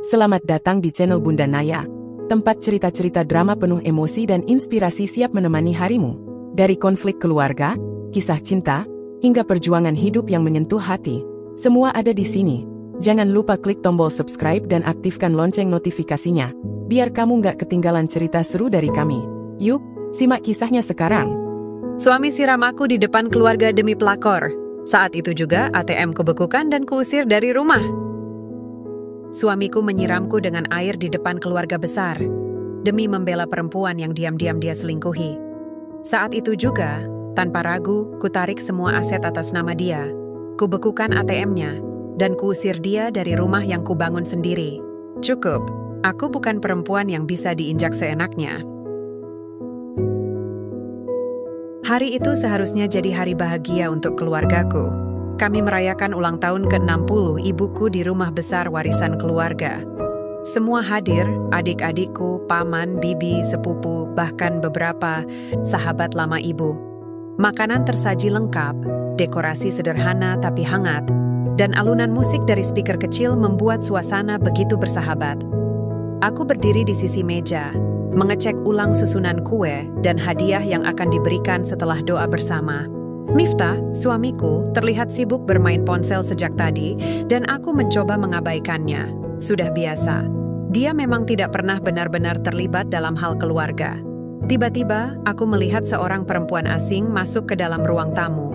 Selamat datang di channel Bunda Naya, tempat cerita-cerita drama penuh emosi dan inspirasi siap menemani harimu. Dari konflik keluarga, kisah cinta, hingga perjuangan hidup yang menyentuh hati, semua ada di sini. Jangan lupa klik tombol subscribe dan aktifkan lonceng notifikasinya, biar kamu nggak ketinggalan cerita seru dari kami. Yuk, simak kisahnya sekarang. Suami siram aku di depan keluarga demi pelakor. Saat itu juga ATM kubekukan dan kuusir dari rumah. Suamiku menyiramku dengan air di depan keluarga besar, demi membela perempuan yang diam-diam dia selingkuhi. Saat itu juga, tanpa ragu, kutarik semua aset atas nama dia. Kubekukan ATM-nya, dan kuusir dia dari rumah yang kubangun sendiri. Cukup, aku bukan perempuan yang bisa diinjak seenaknya. Hari itu seharusnya jadi hari bahagia untuk keluargaku. Kami merayakan ulang tahun ke-60 ibuku di rumah besar warisan keluarga. Semua hadir, adik-adikku, paman, bibi, sepupu, bahkan beberapa sahabat lama ibu. Makanan tersaji lengkap, dekorasi sederhana tapi hangat, dan alunan musik dari speaker kecil membuat suasana begitu bersahabat. Aku berdiri di sisi meja, mengecek ulang susunan kue dan hadiah yang akan diberikan setelah doa bersama. Miftah, suamiku, terlihat sibuk bermain ponsel sejak tadi dan aku mencoba mengabaikannya. Sudah biasa. Dia memang tidak pernah benar-benar terlibat dalam hal keluarga. Tiba-tiba, aku melihat seorang perempuan asing masuk ke dalam ruang tamu.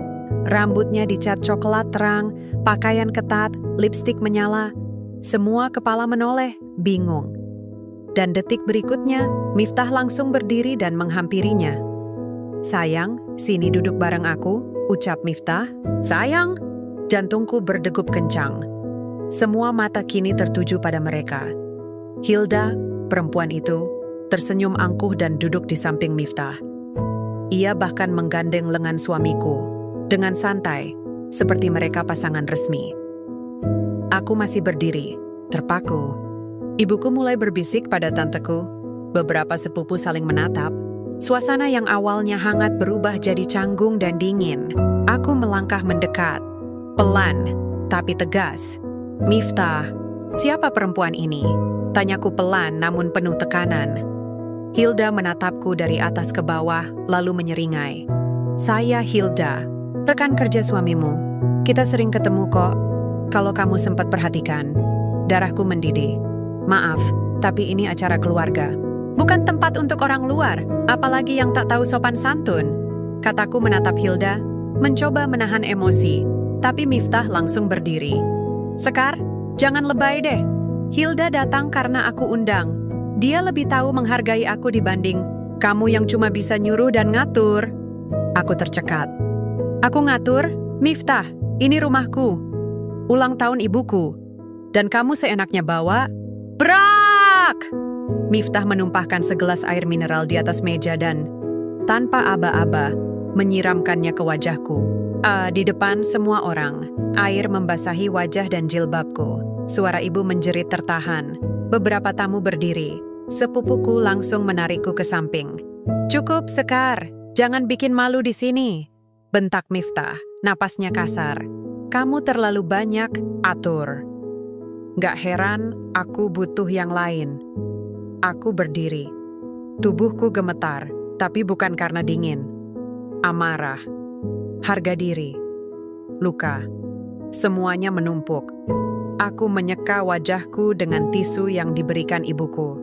Rambutnya dicat coklat terang, pakaian ketat, lipstik menyala. Semua kepala menoleh, bingung. Dan detik berikutnya, Miftah langsung berdiri dan menghampirinya. "Sayang, sini duduk bareng aku," ucap Miftah. "Sayang?" Jantungku berdegup kencang. Semua mata kini tertuju pada mereka. Hilda, perempuan itu, tersenyum angkuh dan duduk di samping Miftah. Ia bahkan menggandeng lengan suamiku, dengan santai, seperti mereka pasangan resmi. Aku masih berdiri, terpaku. Ibuku mulai berbisik pada tanteku. Beberapa sepupu saling menatap. Suasana yang awalnya hangat berubah jadi canggung dan dingin. Aku melangkah mendekat. Pelan, tapi tegas. "Miftah, siapa perempuan ini?" Tanyaku pelan namun penuh tekanan. Hilda menatapku dari atas ke bawah, lalu menyeringai. "Saya Hilda, rekan kerja suamimu. Kita sering ketemu kok, kalau kamu sempat perhatikan." Darahku mendidih. "Maaf, tapi ini acara keluarga. Bukan tempat untuk orang luar, apalagi yang tak tahu sopan santun," kataku menatap Hilda, mencoba menahan emosi, tapi Miftah langsung berdiri. "Sekar, jangan lebay deh. Hilda datang karena aku undang. Dia lebih tahu menghargai aku dibanding kamu yang cuma bisa nyuruh dan ngatur." Aku tercekat. "Aku ngatur? Miftah, ini rumahku. Ulang tahun ibuku. Dan kamu seenaknya bawa?" Brak! Miftah menumpahkan segelas air mineral di atas meja dan, tanpa aba-aba, menyiramkannya ke wajahku. Di depan semua orang, air membasahi wajah dan jilbabku. Suara ibu menjerit tertahan. Beberapa tamu berdiri. Sepupuku langsung menarikku ke samping. "Cukup, Sekar. Jangan bikin malu di sini," bentak Miftah, napasnya kasar. "Kamu terlalu banyak atur." Gak heran, aku butuh yang lain. Aku berdiri. Tubuhku gemetar, tapi bukan karena dingin. Amarah, harga diri, luka. Semuanya menumpuk. Aku menyeka wajahku dengan tisu yang diberikan ibuku.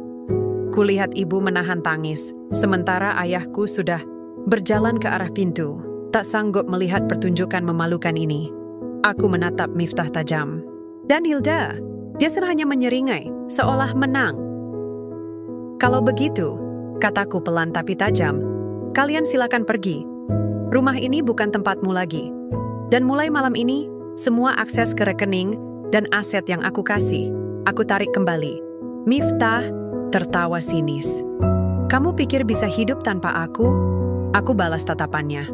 Kulihat ibu menahan tangis, sementara ayahku sudah berjalan ke arah pintu, tak sanggup melihat pertunjukan memalukan ini. Aku menatap Miftah tajam. Dan Hilda, dia hanya menyeringai, seolah menang. "Kalau begitu," kataku pelan tapi tajam, "kalian silakan pergi. Rumah ini bukan tempatmu lagi. Dan mulai malam ini, semua akses ke rekening dan aset yang aku kasih, aku tarik kembali." Miftah tertawa sinis. "Kamu pikir bisa hidup tanpa aku?" Aku balas tatapannya.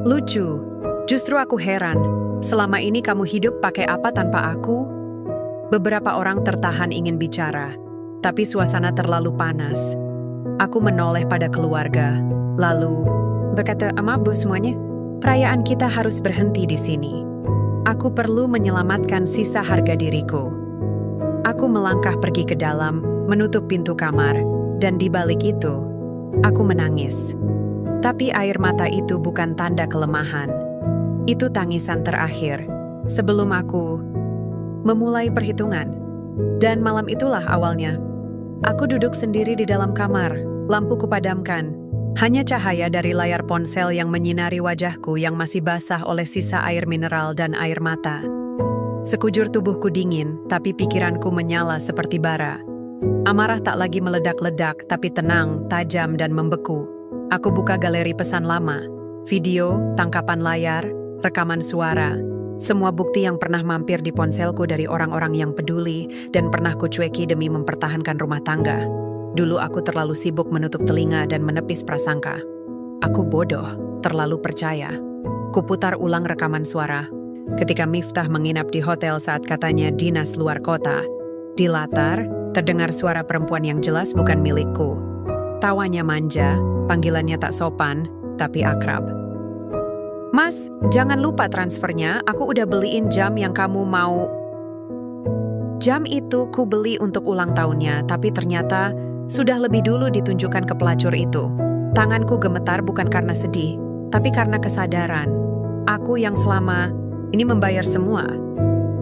"Lucu, justru aku heran. Selama ini kamu hidup pakai apa tanpa aku?" Beberapa orang tertahan ingin bicara, tapi suasana terlalu panas. Aku menoleh pada keluarga, lalu berkata, "Maaf bu semuanya, perayaan kita harus berhenti di sini. Aku perlu menyelamatkan sisa harga diriku." Aku melangkah pergi ke dalam, menutup pintu kamar, dan di balik itu, aku menangis. Tapi air mata itu bukan tanda kelemahan. Itu tangisan terakhir, sebelum aku memulai perhitungan. Dan malam itulah awalnya. Aku duduk sendiri di dalam kamar, lampu kupadamkan. Hanya cahaya dari layar ponsel yang menyinari wajahku yang masih basah oleh sisa air mineral dan air mata. Sekujur tubuhku dingin, tapi pikiranku menyala seperti bara. Amarah tak lagi meledak-ledak, tapi tenang, tajam, dan membeku. Aku buka galeri pesan lama, video, tangkapan layar, rekaman suara, semua bukti yang pernah mampir di ponselku dari orang-orang yang peduli dan pernah kucueki demi mempertahankan rumah tangga. Dulu aku terlalu sibuk menutup telinga dan menepis prasangka. Aku bodoh, terlalu percaya. Kuputar ulang rekaman suara. Ketika Miftah menginap di hotel saat katanya dinas luar kota, di latar terdengar suara perempuan yang jelas bukan milikku. Tawanya manja, panggilannya tak sopan, tapi akrab. "Mas, jangan lupa transfernya, aku udah beliin jam yang kamu mau." Jam itu ku beli untuk ulang tahunnya, tapi ternyata sudah lebih dulu ditunjukkan ke pelacur itu. Tanganku gemetar bukan karena sedih, tapi karena kesadaran. Aku yang selama ini membayar semua.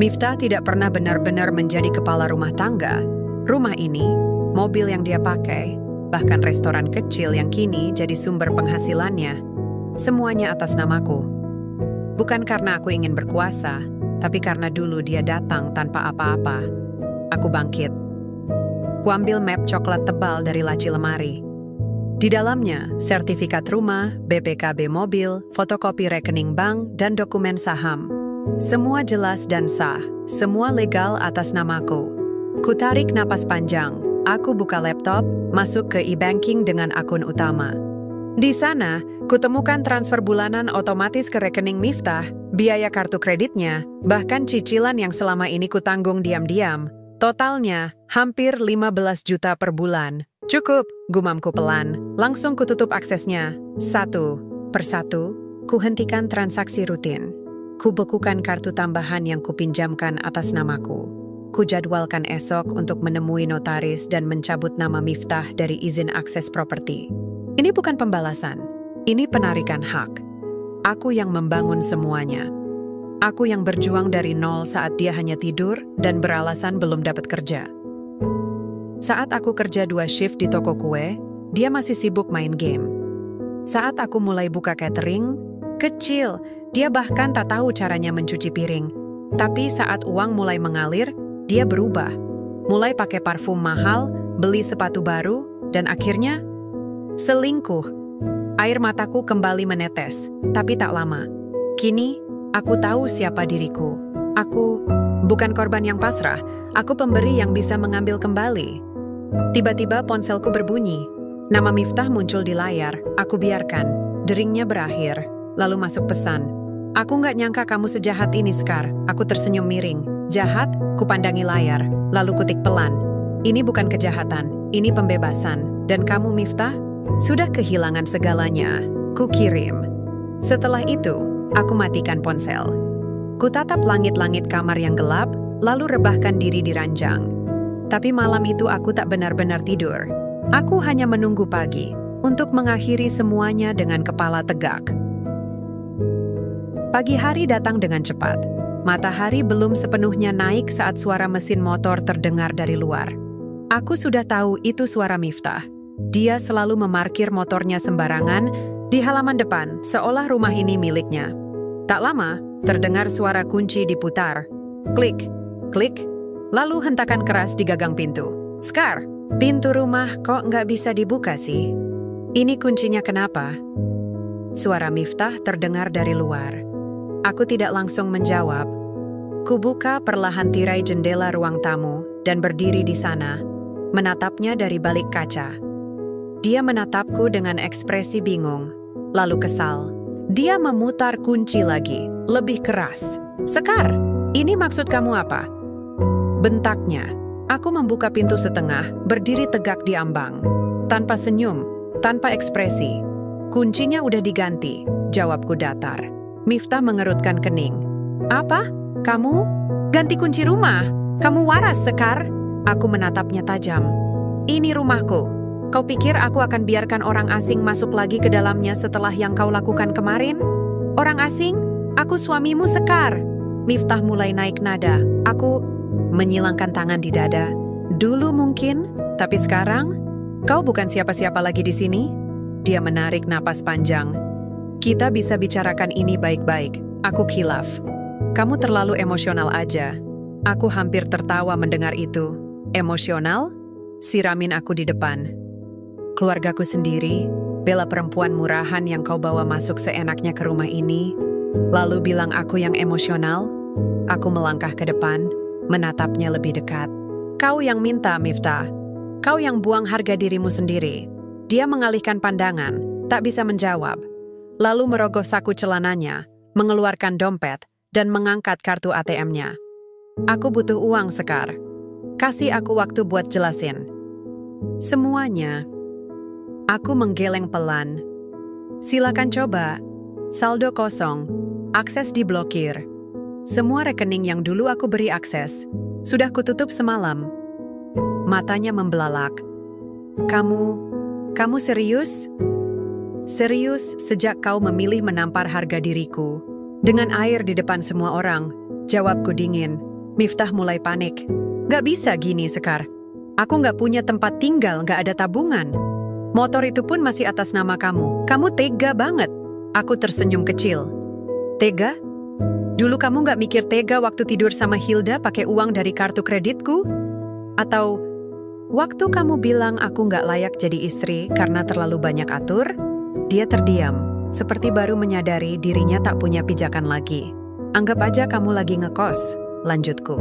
Miftah tidak pernah benar-benar menjadi kepala rumah tangga. Rumah ini, mobil yang dia pakai, bahkan restoran kecil yang kini jadi sumber penghasilannya, semuanya atas namaku. Bukan karena aku ingin berkuasa, tapi karena dulu dia datang tanpa apa-apa. Aku bangkit. Kuambil map coklat tebal dari laci lemari. Di dalamnya, sertifikat rumah, BPKB mobil, fotokopi rekening bank, dan dokumen saham. Semua jelas dan sah, semua legal atas namaku. Kutarik napas panjang, aku buka laptop, masuk ke e-banking dengan akun utama. Di sana, kutemukan transfer bulanan otomatis ke rekening Miftah, biaya kartu kreditnya, bahkan cicilan yang selama ini kutanggung diam-diam. Totalnya, hampir 15 juta per bulan. "Cukup," gumamku pelan. Langsung kututup aksesnya. Satu persatu, kuhentikan transaksi rutin. Kubekukan kartu tambahan yang kupinjamkan atas namaku. Kujadwalkan esok untuk menemui notaris dan mencabut nama Miftah dari izin akses properti. Ini bukan pembalasan, ini penarikan hak. Aku yang membangun semuanya. Aku yang berjuang dari nol saat dia hanya tidur dan beralasan belum dapat kerja. Saat aku kerja 2 shift di toko kue, dia masih sibuk main game. Saat aku mulai buka catering, kecil, dia bahkan tak tahu caranya mencuci piring. Tapi saat uang mulai mengalir, dia berubah. Mulai pakai parfum mahal, beli sepatu baru, dan akhirnya selingkuh. Air mataku kembali menetes, tapi tak lama. Kini, aku tahu siapa diriku. Aku bukan korban yang pasrah, aku pemberi yang bisa mengambil kembali. Tiba-tiba ponselku berbunyi. Nama Miftah muncul di layar, aku biarkan. Deringnya berakhir, lalu masuk pesan. "Aku nggak nyangka kamu sejahat ini, Sekar." Aku tersenyum miring. Jahat, kupandangi layar, lalu kutik pelan. Ini bukan kejahatan, ini pembebasan. Dan kamu, Miftah, sudah kehilangan segalanya. Ku kirim. Setelah itu, aku matikan ponsel. Kutatap langit-langit kamar yang gelap, lalu rebahkan diri di ranjang. Tapi malam itu aku tak benar-benar tidur. Aku hanya menunggu pagi untuk mengakhiri semuanya dengan kepala tegak. Pagi hari datang dengan cepat. Matahari belum sepenuhnya naik saat suara mesin motor terdengar dari luar. Aku sudah tahu itu suara Miftah. Dia selalu memarkir motornya sembarangan di halaman depan, seolah rumah ini miliknya. Tak lama, terdengar suara kunci diputar. Klik, klik, lalu hentakan keras di gagang pintu. "Sekar, pintu rumah kok nggak bisa dibuka sih? Ini kuncinya kenapa?" Suara Miftah terdengar dari luar. Aku tidak langsung menjawab. Kubuka perlahan tirai jendela ruang tamu dan berdiri di sana, menatapnya dari balik kaca. Dia menatapku dengan ekspresi bingung, lalu kesal. Dia memutar kunci lagi, lebih keras. "Sekar, ini maksud kamu apa?" Bentaknya. Aku membuka pintu setengah, berdiri tegak di ambang. Tanpa senyum, tanpa ekspresi. "Kuncinya udah diganti," jawabku datar. Miftah mengerutkan kening. "Apa? Kamu ganti kunci rumah? Kamu waras, Sekar?" Aku menatapnya tajam. Ini rumahku. Kau pikir aku akan biarkan orang asing masuk lagi ke dalamnya setelah yang kau lakukan kemarin? Orang asing? Aku suamimu, Sekar. Miftah mulai naik nada. Aku menyilangkan tangan di dada. Dulu mungkin, tapi sekarang? Kau bukan siapa-siapa lagi di sini? Dia menarik napas panjang. Kita bisa bicarakan ini baik-baik. Aku khilaf. Kamu terlalu emosional aja. Aku hampir tertawa mendengar itu. Emosional? Siramin aku di depan. Keluargaku sendiri, bela perempuan murahan yang kau bawa masuk seenaknya ke rumah ini, lalu bilang aku yang emosional? Aku melangkah ke depan, menatapnya lebih dekat. Kau yang minta, Miftah. Kau yang buang harga dirimu sendiri. Dia mengalihkan pandangan, tak bisa menjawab. Lalu merogoh saku celananya, mengeluarkan dompet, dan mengangkat kartu ATM-nya. Aku butuh uang, Sekar. Kasih aku waktu buat jelasin. Semuanya. Aku menggeleng pelan. Silakan coba. Saldo kosong. Akses diblokir. Semua rekening yang dulu aku beri akses, sudah kututup semalam. Matanya membelalak. Kamu serius? Serius sejak kau memilih menampar harga diriku. Dengan air di depan semua orang, jawabku dingin. Miftah mulai panik. Gak bisa gini, Sekar. Aku gak punya tempat tinggal, gak ada tabungan. Motor itu pun masih atas nama kamu. Kamu tega banget. Aku tersenyum kecil. Tega? Dulu kamu gak mikir tega waktu tidur sama Hilda pakai uang dari kartu kreditku? Atau waktu kamu bilang aku gak layak jadi istri karena terlalu banyak atur? Dia terdiam, seperti baru menyadari dirinya tak punya pijakan lagi. Anggap aja kamu lagi ngekos, lanjutku.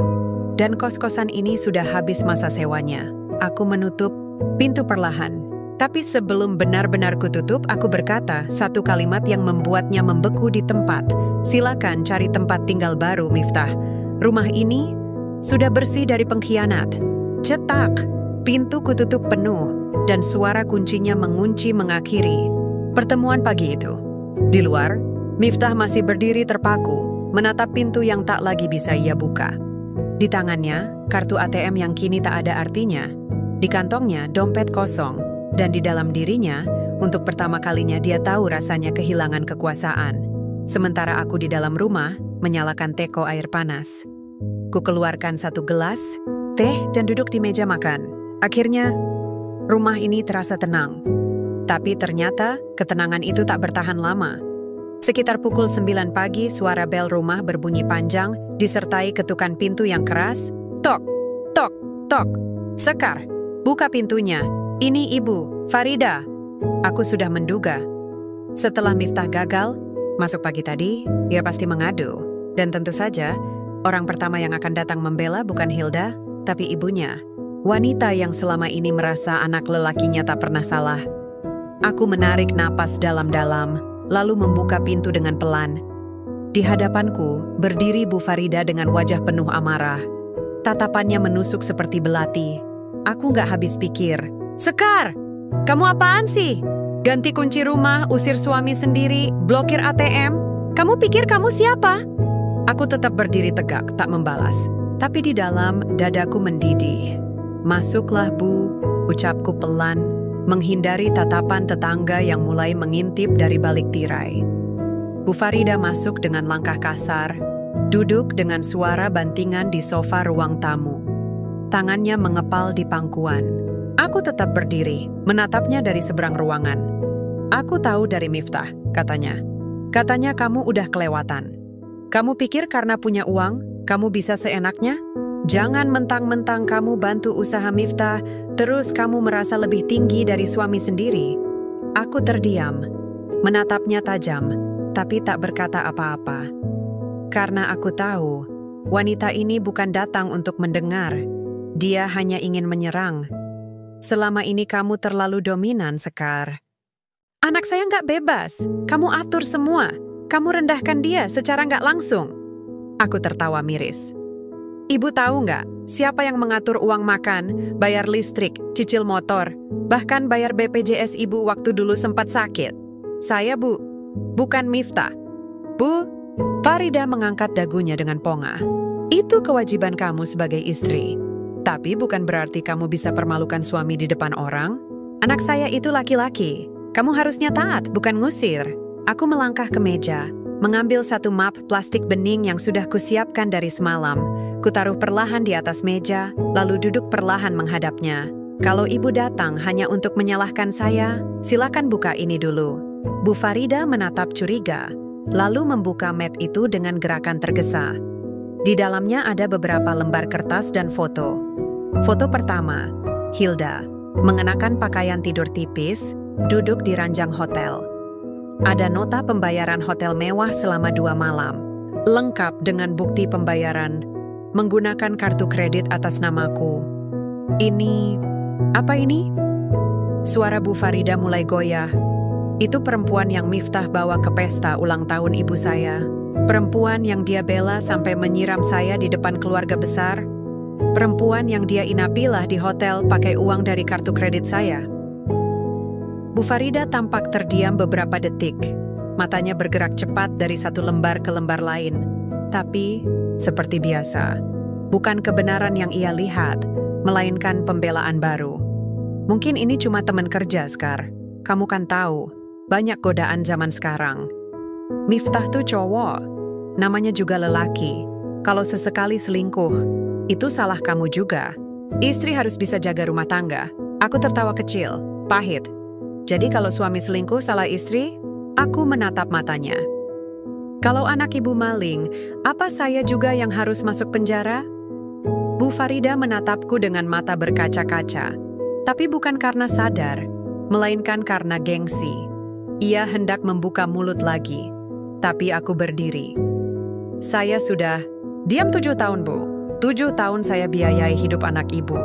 Dan kos-kosan ini sudah habis masa sewanya. Aku menutup pintu perlahan. Tapi sebelum benar-benar kututup, aku berkata satu kalimat yang membuatnya membeku di tempat. Silakan cari tempat tinggal baru, Miftah. Rumah ini sudah bersih dari pengkhianat. Cetak, pintu kututup penuh, dan suara kuncinya mengunci mengakhiri pertemuan pagi itu. Di luar, Miftah masih berdiri terpaku, menatap pintu yang tak lagi bisa ia buka. Di tangannya, kartu ATM yang kini tak ada artinya. Di kantongnya, dompet kosong. Dan di dalam dirinya, untuk pertama kalinya dia tahu rasanya kehilangan kekuasaan. Sementara aku di dalam rumah, menyalakan teko air panas. Ku keluarkan satu gelas, teh dan duduk di meja makan. Akhirnya, rumah ini terasa tenang. Tapi ternyata, ketenangan itu tak bertahan lama. Sekitar pukul 9 pagi, suara bel rumah berbunyi panjang, disertai ketukan pintu yang keras. Tok, tok, tok. Sekar, buka pintunya. Ini Ibu, Farida. Aku sudah menduga. Setelah Miftah gagal masuk pagi tadi, ia pasti mengadu. Dan tentu saja, orang pertama yang akan datang membela bukan Hilda, tapi ibunya. Wanita yang selama ini merasa anak lelakinya tak pernah salah. Aku menarik napas dalam-dalam, lalu membuka pintu dengan pelan. Di hadapanku, berdiri Bu Farida dengan wajah penuh amarah. Tatapannya menusuk seperti belati. Aku gak habis pikir. Sekar, kamu apaan sih? Ganti kunci rumah, usir suami sendiri, blokir ATM. Kamu pikir kamu siapa? Aku tetap berdiri tegak, tak membalas. Tapi di dalam, dadaku mendidih. Masuklah, Bu, ucapku pelan, menghindari tatapan tetangga yang mulai mengintip dari balik tirai. Bu Farida masuk dengan langkah kasar, duduk dengan suara bantingan di sofa ruang tamu. Tangannya mengepal di pangkuan. Aku tetap berdiri, menatapnya dari seberang ruangan. Aku tahu dari Miftah, katanya. Katanya kamu udah kelewatan. Kamu pikir karena punya uang, kamu bisa seenaknya? Jangan mentang-mentang kamu bantu usaha Miftah, terus kamu merasa lebih tinggi dari suami sendiri. Aku terdiam, menatapnya tajam, tapi tak berkata apa-apa. Karena aku tahu, wanita ini bukan datang untuk mendengar. Dia hanya ingin menyerang. Selama ini kamu terlalu dominan, Sekar. Anak saya nggak bebas. Kamu atur semua. Kamu rendahkan dia secara nggak langsung. Aku tertawa miris. Ibu tahu nggak siapa yang mengatur uang makan, bayar listrik, cicil motor, bahkan bayar BPJS ibu waktu dulu sempat sakit? Saya, Bu. Bukan Miftah. Bu, Farida mengangkat dagunya dengan pongah. Itu kewajiban kamu sebagai istri. Tapi bukan berarti kamu bisa permalukan suami di depan orang. Anak saya itu laki-laki. Kamu harusnya taat, bukan ngusir. Aku melangkah ke meja, mengambil satu map plastik bening yang sudah kusiapkan dari semalam. Kutaruh perlahan di atas meja, lalu duduk perlahan menghadapnya. Kalau ibu datang hanya untuk menyalahkan saya, silakan buka ini dulu. Bu Farida menatap curiga, lalu membuka map itu dengan gerakan tergesa. Di dalamnya ada beberapa lembar kertas dan foto. Foto pertama, Hilda, mengenakan pakaian tidur tipis, duduk di ranjang hotel. Ada nota pembayaran hotel mewah selama 2 malam, lengkap dengan bukti pembayaran, menggunakan kartu kredit atas namaku. Ini, apa ini? Suara Bu Farida mulai goyah. Itu perempuan yang Miftah bawa ke pesta ulang tahun ibu saya. Perempuan yang dia bela sampai menyiram saya di depan keluarga besar. Perempuan yang dia inapilah di hotel pakai uang dari kartu kredit saya. Bu Farida tampak terdiam beberapa detik. Matanya bergerak cepat dari satu lembar ke lembar lain. Tapi, seperti biasa, bukan kebenaran yang ia lihat, melainkan pembelaan baru. Mungkin ini cuma teman kerja, Skar. Kamu kan tahu, banyak godaan zaman sekarang. Miftah tuh cowok, namanya juga lelaki. Kalau sesekali selingkuh, itu salah kamu juga. Istri harus bisa jaga rumah tangga. Aku tertawa kecil, pahit. Jadi kalau suami selingkuh salah istri, aku menatap matanya. Kalau anak ibu maling, apa saya juga yang harus masuk penjara? Bu Farida menatapku dengan mata berkaca-kaca. Tapi bukan karena sadar, melainkan karena gengsi. Ia hendak membuka mulut lagi. Tapi aku berdiri. Saya sudah, diam 7 tahun, Bu. 7 tahun saya biayai hidup anak ibu.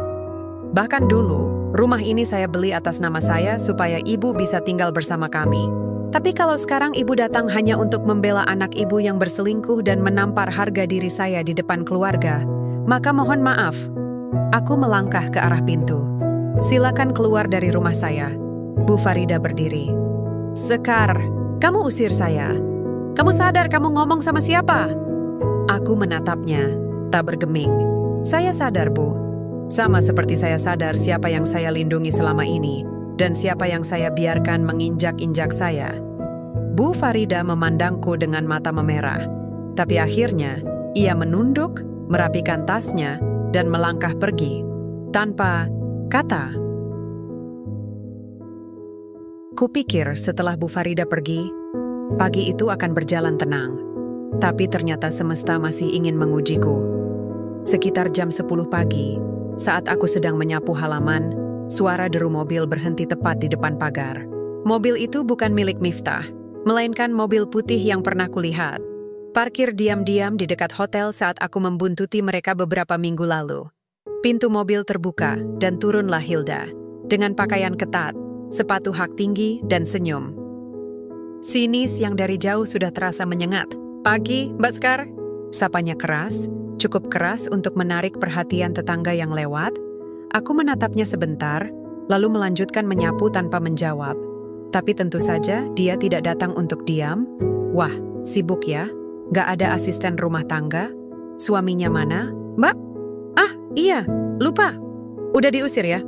Bahkan dulu, rumah ini saya beli atas nama saya supaya ibu bisa tinggal bersama kami. Tapi kalau sekarang ibu datang hanya untuk membela anak ibu yang berselingkuh dan menampar harga diri saya di depan keluarga, maka mohon maaf. Aku melangkah ke arah pintu. Silakan keluar dari rumah saya. Bu Farida berdiri. Sekar, kamu usir saya. Kamu sadar kamu ngomong sama siapa? Aku menatapnya. Tak bergeming. Saya sadar, Bu. Sama seperti saya sadar siapa yang saya lindungi selama ini dan siapa yang saya biarkan menginjak-injak saya. Bu Farida memandangku dengan mata memerah. Tapi akhirnya, ia menunduk, merapikan tasnya, dan melangkah pergi. Tanpa kata. Kupikir setelah Bu Farida pergi, pagi itu akan berjalan tenang. Tapi ternyata semesta masih ingin mengujiku. Sekitar jam 10 pagi, saat aku sedang menyapu halaman, suara deru mobil berhenti tepat di depan pagar. Mobil itu bukan milik Miftah, melainkan mobil putih yang pernah kulihat. Parkir diam-diam di dekat hotel saat aku membuntuti mereka beberapa minggu lalu. Pintu mobil terbuka dan turunlah Hilda, dengan pakaian ketat, sepatu hak tinggi, dan senyum. Sinis yang dari jauh sudah terasa menyengat. Pagi, Mbak Skar. Sapanya keras, cukup keras untuk menarik perhatian tetangga yang lewat. Aku menatapnya sebentar, lalu melanjutkan menyapu tanpa menjawab. Tapi tentu saja dia tidak datang untuk diam. Wah, sibuk ya? Gak ada asisten rumah tangga? Suaminya mana? Mbak? Ah, iya, lupa. Udah diusir ya?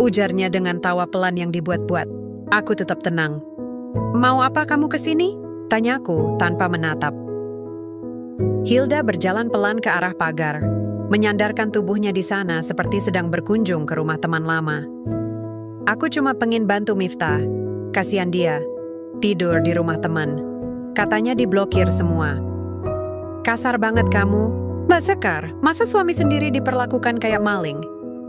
Ujarnya dengan tawa pelan yang dibuat-buat. Aku tetap tenang. Mau apa kamu kesini? Tanyaku tanpa menatap. Hilda berjalan pelan ke arah pagar, menyandarkan tubuhnya di sana seperti sedang berkunjung ke rumah teman lama. Aku cuma pengen bantu Miftah. Kasihan dia, tidur di rumah teman. Katanya diblokir semua. Kasar banget kamu. Mbak Sekar, masa suami sendiri diperlakukan kayak maling?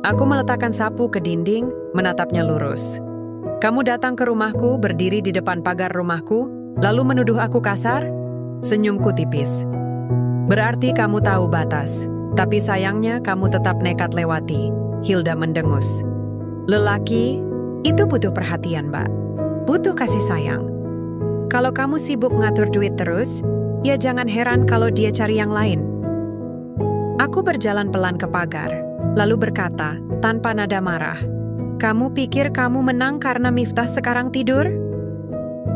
Aku meletakkan sapu ke dinding, menatapnya lurus. Kamu datang ke rumahku, berdiri di depan pagar rumahku, lalu menuduh aku kasar? Senyumku tipis. Berarti kamu tahu batas, tapi sayangnya kamu tetap nekat lewati. Hilda mendengus. Lelaki, itu butuh perhatian, Mbak. Butuh kasih sayang. Kalau kamu sibuk ngatur duit terus, ya jangan heran kalau dia cari yang lain. Aku berjalan pelan ke pagar, lalu berkata tanpa nada marah. Kamu pikir kamu menang karena Miftah sekarang tidur?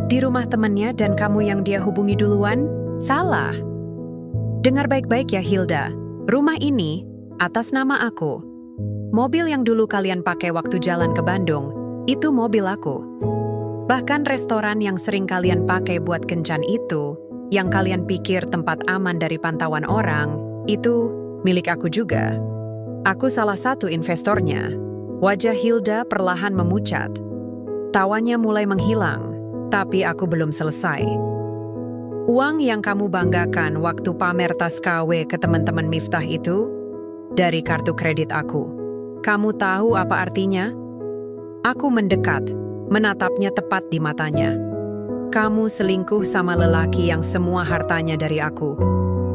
Di rumah temannya dan kamu yang dia hubungi duluan? Salah. Dengar baik-baik ya Hilda, rumah ini atas nama aku. Mobil yang dulu kalian pakai waktu jalan ke Bandung, itu mobil aku. Bahkan restoran yang sering kalian pakai buat kencan itu, yang kalian pikir tempat aman dari pantauan orang, itu milik aku juga. Aku salah satu investornya. Wajah Hilda perlahan memucat. Tawanya mulai menghilang, tapi aku belum selesai. Uang yang kamu banggakan waktu pamer tas KW ke teman-teman Miftah itu, dari kartu kredit aku. Kamu tahu apa artinya? Aku mendekat, menatapnya tepat di matanya. Kamu selingkuh sama lelaki yang semua hartanya dari aku.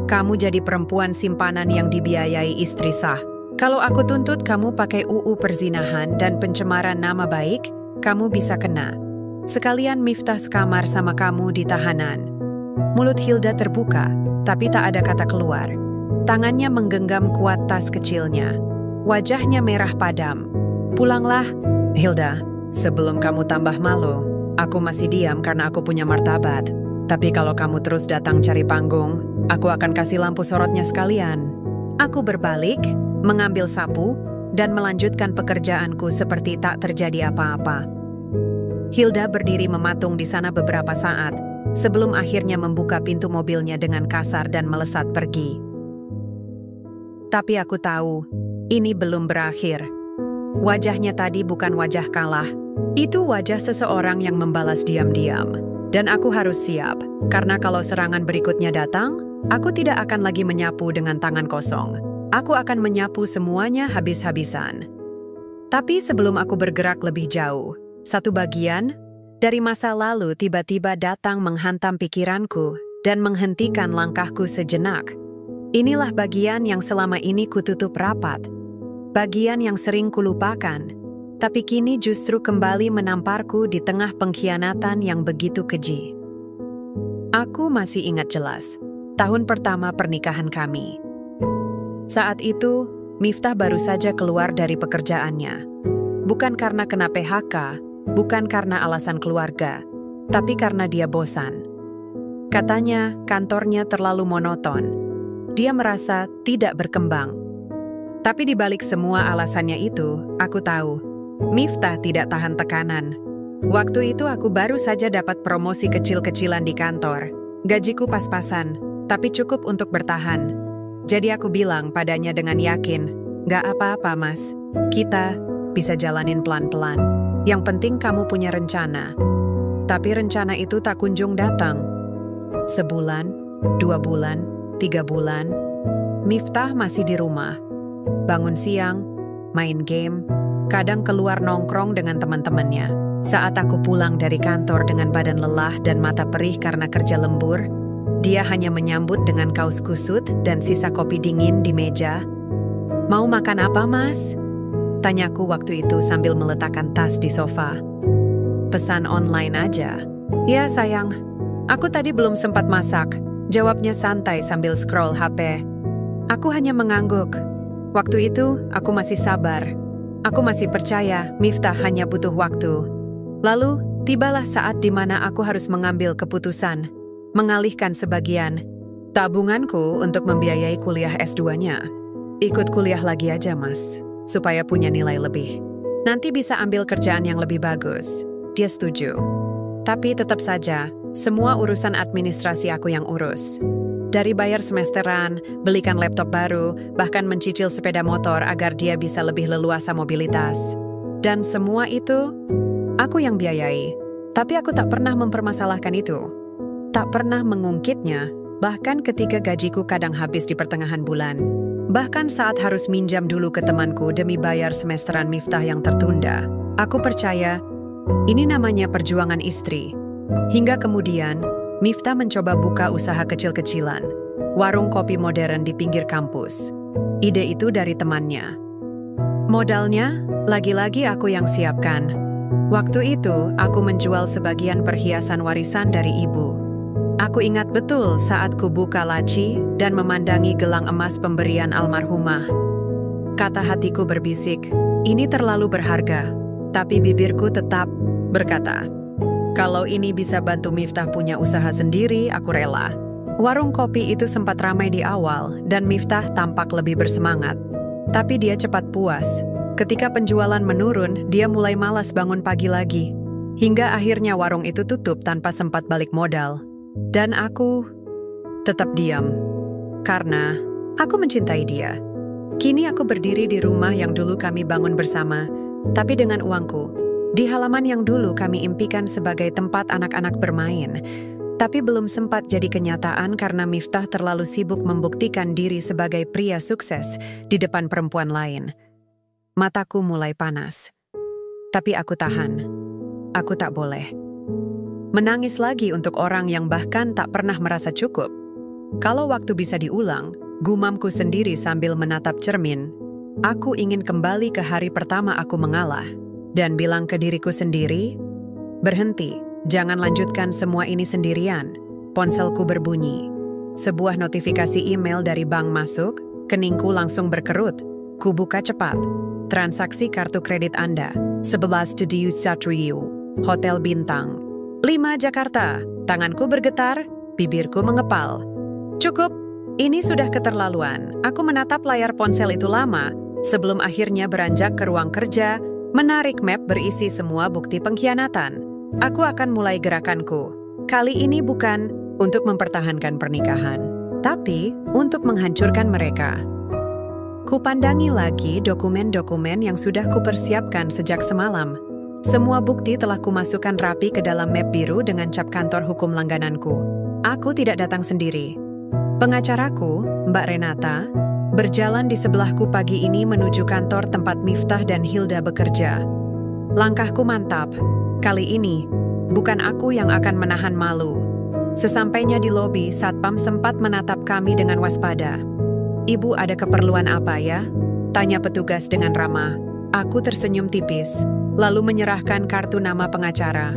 Kamu jadi perempuan simpanan yang dibiayai istri sah. Kalau aku tuntut kamu pakai UU perzinahan dan pencemaran nama baik, kamu bisa kena. Sekalian Miftah sekamar sama kamu di tahanan. Mulut Hilda terbuka, tapi tak ada kata keluar. Tangannya menggenggam kuat tas kecilnya. Wajahnya merah padam. Pulanglah, Hilda. Sebelum kamu tambah malu, aku masih diam karena aku punya martabat. Tapi kalau kamu terus datang cari panggung, aku akan kasih lampu sorotnya sekalian. Aku berbalik, mengambil sapu, dan melanjutkan pekerjaanku seperti tak terjadi apa-apa. Hilda berdiri mematung di sana beberapa saat, sebelum akhirnya membuka pintu mobilnya dengan kasar dan melesat pergi. Tapi aku tahu, ini belum berakhir. Wajahnya tadi bukan wajah kalah. Itu wajah seseorang yang membalas diam-diam. Dan aku harus siap, karena kalau serangan berikutnya datang, aku tidak akan lagi menyapu dengan tangan kosong. Aku akan menyapu semuanya habis-habisan. Tapi sebelum aku bergerak lebih jauh, satu bagian dari masa lalu tiba-tiba datang menghantam pikiranku dan menghentikan langkahku sejenak. Inilah bagian yang selama ini kututup rapat. Bagian yang sering kulupakan, tapi kini justru kembali menamparku di tengah pengkhianatan yang begitu keji. Aku masih ingat jelas, tahun pertama pernikahan kami. Saat itu, Miftah baru saja keluar dari pekerjaannya. Bukan karena kena PHK, bukan karena alasan keluarga, tapi karena dia bosan. Katanya, kantornya terlalu monoton. Dia merasa tidak berkembang. Tapi di balik semua alasannya itu, aku tahu, Miftah tidak tahan tekanan. Waktu itu aku baru saja dapat promosi kecil-kecilan di kantor. Gajiku pas-pasan, tapi cukup untuk bertahan. Jadi aku bilang padanya dengan yakin, "Gak apa-apa mas, kita bisa jalanin pelan-pelan. Yang penting kamu punya rencana." Tapi rencana itu tak kunjung datang. Sebulan, 2 bulan, 3 bulan, Miftah masih di rumah. Bangun siang, main game, kadang keluar nongkrong dengan teman-temannya. Saat aku pulang dari kantor dengan badan lelah dan mata perih karena kerja lembur, dia hanya menyambut dengan kaos kusut dan sisa kopi dingin di meja. "Mau makan apa, Mas?" tanyaku waktu itu sambil meletakkan tas di sofa. "Pesan online aja." "Ya, sayang. Aku tadi belum sempat masak," jawabnya santai sambil scroll HP. Aku hanya mengangguk. Waktu itu, aku masih sabar. Aku masih percaya Miftah hanya butuh waktu. Lalu, tibalah saat di mana aku harus mengambil keputusan, mengalihkan sebagian tabunganku untuk membiayai kuliah S2-nya. "Ikut kuliah lagi aja, Mas, supaya punya nilai lebih. Nanti bisa ambil kerjaan yang lebih bagus." Dia setuju. Tapi tetap saja, semua urusan administrasi aku yang urus. Dari bayar semesteran, belikan laptop baru, bahkan mencicil sepeda motor agar dia bisa lebih leluasa mobilitas. Dan semua itu, aku yang biayai. Tapi aku tak pernah mempermasalahkan itu. Tak pernah mengungkitnya, bahkan ketika gajiku kadang habis di pertengahan bulan. Bahkan saat harus minjam dulu ke temanku demi bayar semesteran Miftah yang tertunda. Aku percaya, ini namanya perjuangan istri. Hingga kemudian, Miftah mencoba buka usaha kecil-kecilan, warung kopi modern di pinggir kampus. Ide itu dari temannya. Modalnya, lagi-lagi aku yang siapkan. Waktu itu, aku menjual sebagian perhiasan warisan dari ibu. Aku ingat betul saat ku buka laci dan memandangi gelang emas pemberian almarhumah. Kata hatiku berbisik, ini terlalu berharga, tapi bibirku tetap berkata, "Kalau ini bisa bantu Miftah punya usaha sendiri, aku rela." Warung kopi itu sempat ramai di awal dan Miftah tampak lebih bersemangat. Tapi dia cepat puas. Ketika penjualan menurun, dia mulai malas bangun pagi lagi. Hingga akhirnya warung itu tutup tanpa sempat balik modal. Dan aku tetap diam. Karena aku mencintai dia. Kini aku berdiri di rumah yang dulu kami bangun bersama, tapi dengan uangku. Di halaman yang dulu kami impikan sebagai tempat anak-anak bermain, tapi belum sempat jadi kenyataan karena Miftah terlalu sibuk membuktikan diri sebagai pria sukses di depan perempuan lain. Mataku mulai panas. Tapi aku tahan. Aku tak boleh menangis lagi untuk orang yang bahkan tak pernah merasa cukup. Kalau waktu bisa diulang, gumamku sendiri sambil menatap cermin, aku ingin kembali ke hari pertama aku mengalah dan bilang ke diriku sendiri, berhenti, jangan lanjutkan semua ini sendirian. Ponselku berbunyi. Sebuah notifikasi email dari bank masuk, keningku langsung berkerut. Kubuka cepat. Transaksi kartu kredit Anda, 11 Studio Satriu, Hotel Bintang 5 Jakarta. Tanganku bergetar, bibirku mengepal. Cukup, ini sudah keterlaluan. Aku menatap layar ponsel itu lama, sebelum akhirnya beranjak ke ruang kerja, menarik map berisi semua bukti pengkhianatan. Aku akan mulai gerakanku. Kali ini bukan untuk mempertahankan pernikahan, tapi untuk menghancurkan mereka. Kupandangi lagi dokumen-dokumen yang sudah kupersiapkan sejak semalam. Semua bukti telah kumasukkan rapi ke dalam map biru dengan cap kantor hukum langgananku. Aku tidak datang sendiri. Pengacaraku, Mbak Renata, berjalan di sebelahku pagi ini menuju kantor tempat Miftah dan Hilda bekerja. Langkahku mantap. Kali ini, bukan aku yang akan menahan malu. Sesampainya di lobi, Satpam sempat menatap kami dengan waspada. "Ibu ada keperluan apa ya?" tanya petugas dengan ramah. Aku tersenyum tipis, lalu menyerahkan kartu nama pengacara.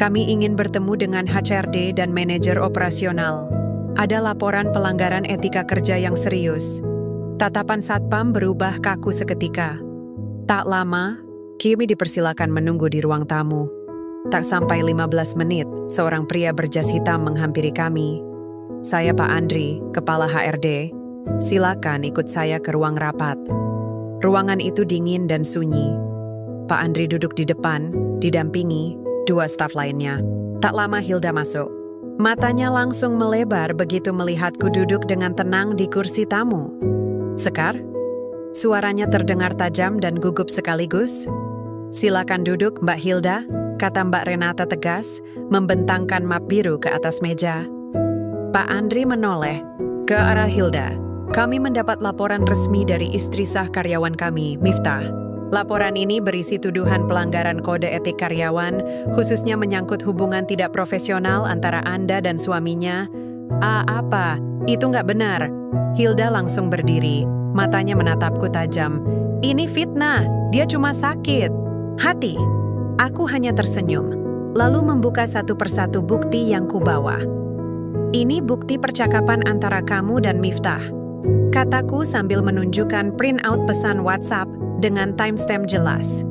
"Kami ingin bertemu dengan HRD dan manajer operasional. Ada laporan pelanggaran etika kerja yang serius." Tatapan Satpam berubah kaku seketika. Tak lama, kami dipersilakan menunggu di ruang tamu. Tak sampai 15 menit, seorang pria berjas hitam menghampiri kami. "Saya Pak Andri, Kepala HRD. Silakan ikut saya ke ruang rapat." Ruangan itu dingin dan sunyi. Pak Andri duduk di depan, didampingi 2 staf lainnya. Tak lama Hilda masuk. Matanya langsung melebar begitu melihatku duduk dengan tenang di kursi tamu. "Sekar?" Suaranya terdengar tajam dan gugup sekaligus. "Silakan duduk, Mbak Hilda," kata Mbak Renata tegas, membentangkan map biru ke atas meja. Pak Andri menoleh ke arah Hilda. "Kami mendapat laporan resmi dari istri sah karyawan kami, Miftah. Laporan ini berisi tuduhan pelanggaran kode etik karyawan, khususnya menyangkut hubungan tidak profesional antara Anda dan suaminya." Apa? Itu nggak benar." Hilda langsung berdiri, matanya menatapku tajam. "Ini fitnah, dia cuma sakit hati." Aku hanya tersenyum, lalu membuka satu persatu bukti yang kubawa. "Ini bukti percakapan antara kamu dan Miftah," kataku sambil menunjukkan print-out pesan WhatsApp dengan timestamp jelas.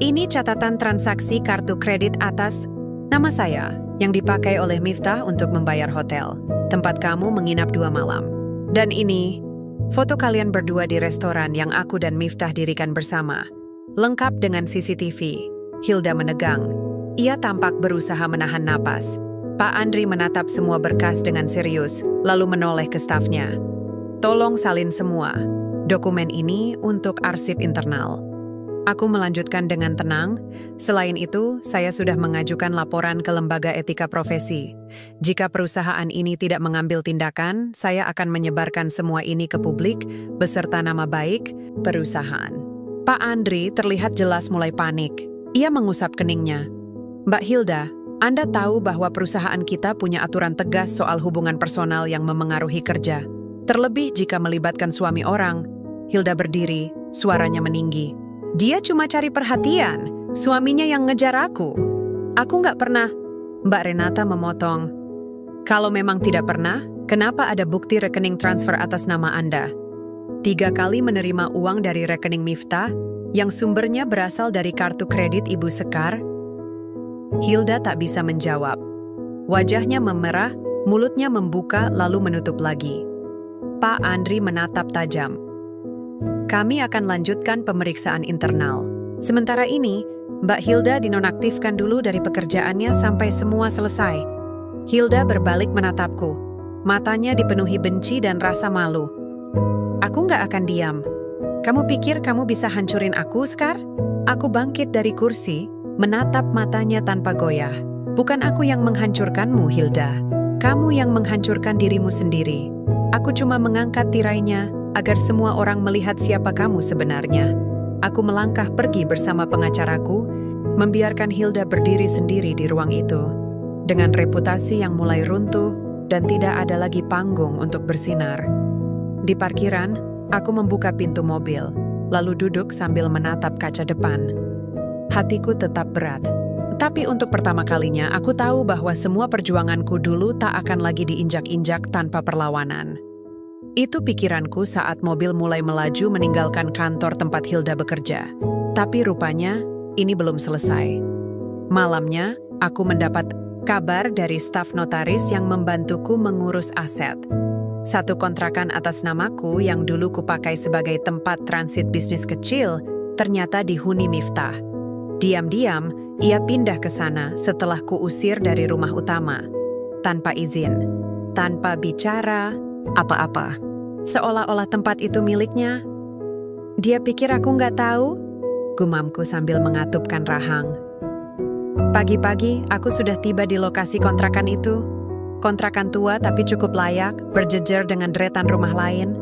"Ini catatan transaksi kartu kredit atas nama saya yang dipakai oleh Miftah untuk membayar hotel, tempat kamu menginap 2 malam. Dan ini foto kalian berdua di restoran yang aku dan Miftah dirikan bersama, lengkap dengan CCTV." Hilda menegang. Ia tampak berusaha menahan napas. Pak Andri menatap semua berkas dengan serius, lalu menoleh ke stafnya. "Tolong salin semua. Dokumen ini untuk arsip internal." Aku melanjutkan dengan tenang. "Selain itu, saya sudah mengajukan laporan ke Lembaga Etika Profesi. Jika perusahaan ini tidak mengambil tindakan, saya akan menyebarkan semua ini ke publik beserta nama baik perusahaan." Pak Andri terlihat jelas mulai panik. Ia mengusap keningnya. "Mbak Hilda, Anda tahu bahwa perusahaan kita punya aturan tegas soal hubungan personal yang memengaruhi kerja. Terlebih jika melibatkan suami orang." Hilda berdiri, suaranya meninggi. "Dia cuma cari perhatian, suaminya yang ngejar aku. Aku nggak pernah." Mbak Renata memotong. "Kalau memang tidak pernah, kenapa ada bukti rekening transfer atas nama Anda? 3 kali menerima uang dari rekening Miftah, yang sumbernya berasal dari kartu kredit Ibu Sekar?" Hilda tak bisa menjawab. Wajahnya memerah, mulutnya membuka lalu menutup lagi. Pak Andri menatap tajam. Kami akan lanjutkan pemeriksaan internal. Sementara ini, Mbak Hilda dinonaktifkan dulu dari pekerjaannya sampai semua selesai. Hilda berbalik menatapku. Matanya dipenuhi benci dan rasa malu. Aku nggak akan diam. Kamu pikir kamu bisa hancurin aku, Sekar? Aku bangkit dari kursi, menatap matanya tanpa goyah. Bukan aku yang menghancurkanmu, Hilda. Kamu yang menghancurkan dirimu sendiri. Aku cuma mengangkat tirainya agar semua orang melihat siapa kamu sebenarnya. Aku melangkah pergi bersama pengacaraku, membiarkan Hilda berdiri sendiri di ruang itu. Dengan reputasi yang mulai runtuh dan tidak ada lagi panggung untuk bersinar. Di parkiran, aku membuka pintu mobil, lalu duduk sambil menatap kaca depan. Hatiku tetap berat. Tapi untuk pertama kalinya, aku tahu bahwa semua perjuanganku dulu tak akan lagi diinjak-injak tanpa perlawanan. Itu pikiranku saat mobil mulai melaju meninggalkan kantor tempat Hilda bekerja. Tapi rupanya, ini belum selesai. Malamnya, aku mendapat kabar dari staf notaris yang membantuku mengurus aset. Satu kontrakan atas namaku yang dulu kupakai sebagai tempat transit bisnis kecil, ternyata dihuni Miftah. Diam-diam, ia pindah ke sana setelah kuusir dari rumah utama. Tanpa izin, tanpa bicara apa-apa. Seolah-olah tempat itu miliknya. Dia pikir aku nggak tahu? Gumamku sambil mengatupkan rahang. Pagi-pagi, aku sudah tiba di lokasi kontrakan itu. Kontrakan tua tapi cukup layak, berjejer dengan deretan rumah lain.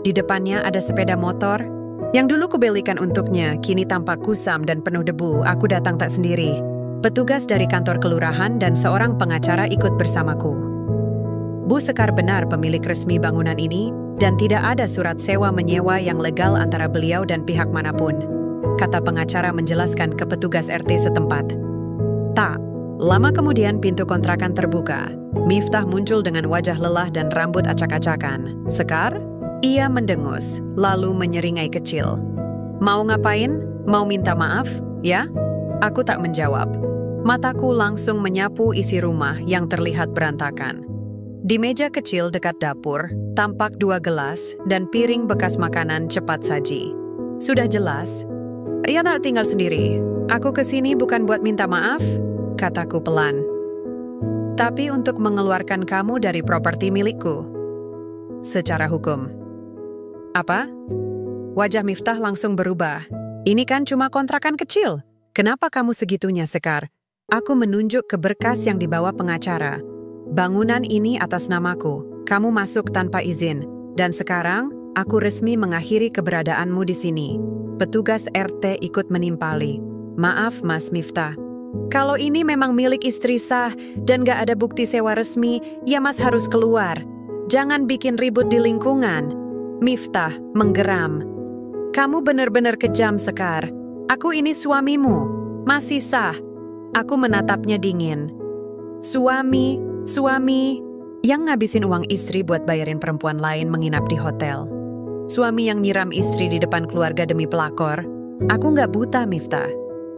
Di depannya ada sepeda motor. Yang dulu kubelikan untuknya, kini tampak kusam dan penuh debu. Aku datang tak sendiri. Petugas dari kantor kelurahan dan seorang pengacara ikut bersamaku. Bu Sekar benar pemilik resmi bangunan ini, dan tidak ada surat sewa menyewa yang legal antara beliau dan pihak manapun, kata pengacara menjelaskan ke petugas RT setempat. Tak lama kemudian pintu kontrakan terbuka. Miftah muncul dengan wajah lelah dan rambut acak-acakan. Sekar? Ia mendengus, lalu menyeringai kecil. Mau ngapain? Mau minta maaf? Ya? Aku tak menjawab. Mataku langsung menyapu isi rumah yang terlihat berantakan. Di meja kecil dekat dapur, tampak 2 gelas dan piring bekas makanan cepat saji. Sudah jelas, ia tak tinggal sendiri. Aku kesini bukan buat minta maaf, kataku pelan. Tapi untuk mengeluarkan kamu dari properti milikku. Secara hukum. Apa? Wajah Miftah langsung berubah. Ini kan cuma kontrakan kecil. Kenapa kamu segitunya, Sekar? Aku menunjuk ke berkas yang dibawa pengacara. Bangunan ini atas namaku. Kamu masuk tanpa izin. Dan sekarang, aku resmi mengakhiri keberadaanmu di sini. Petugas RT ikut menimpali. Maaf, Mas Miftah. Kalau ini memang milik istri sah dan gak ada bukti sewa resmi, ya Mas harus keluar. Jangan bikin ribut di lingkungan. Miftah menggeram. Kamu benar-benar kejam, Sekar. Aku ini suamimu. Masih sah. Aku menatapnya dingin. Suami yang ngabisin uang istri buat bayarin perempuan lain menginap di hotel. Suami yang nyiram istri di depan keluarga demi pelakor. Aku nggak buta, Miftah.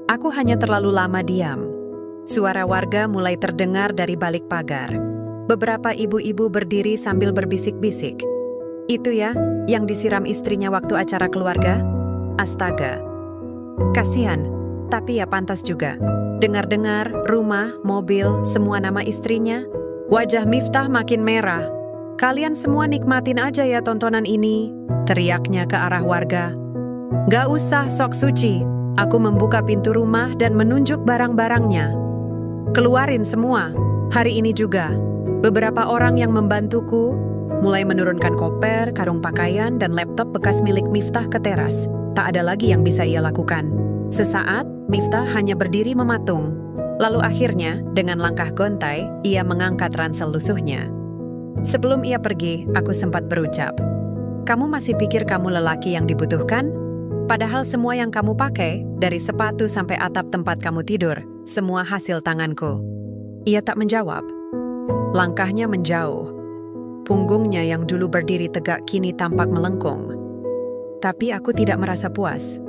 Aku hanya terlalu lama diam. Suara warga mulai terdengar dari balik pagar. Beberapa ibu-ibu berdiri sambil berbisik-bisik. Itu ya, yang disiram istrinya waktu acara keluarga? Astaga. Kasihan, tapi ya pantas juga. Dengar-dengar, rumah, mobil, semua nama istrinya. Wajah Miftah makin merah. Kalian semua nikmatin aja ya tontonan ini, teriaknya ke arah warga. Gak usah sok suci. Aku membuka pintu rumah dan menunjuk barang-barangnya. Keluarin semua, hari ini juga. Beberapa orang yang membantuku mulai menurunkan koper, karung pakaian, dan laptop bekas milik Miftah ke teras. Tak ada lagi yang bisa ia lakukan. Sesaat, Miftah hanya berdiri mematung. Lalu akhirnya, dengan langkah gontai, ia mengangkat ransel lusuhnya. Sebelum ia pergi, aku sempat berucap, "Kamu masih pikir kamu lelaki yang dibutuhkan? Padahal semua yang kamu pakai, dari sepatu sampai atap tempat kamu tidur, semua hasil tanganku." Ia tak menjawab. Langkahnya menjauh. Punggungnya yang dulu berdiri tegak kini tampak melengkung. Tapi aku tidak merasa puas.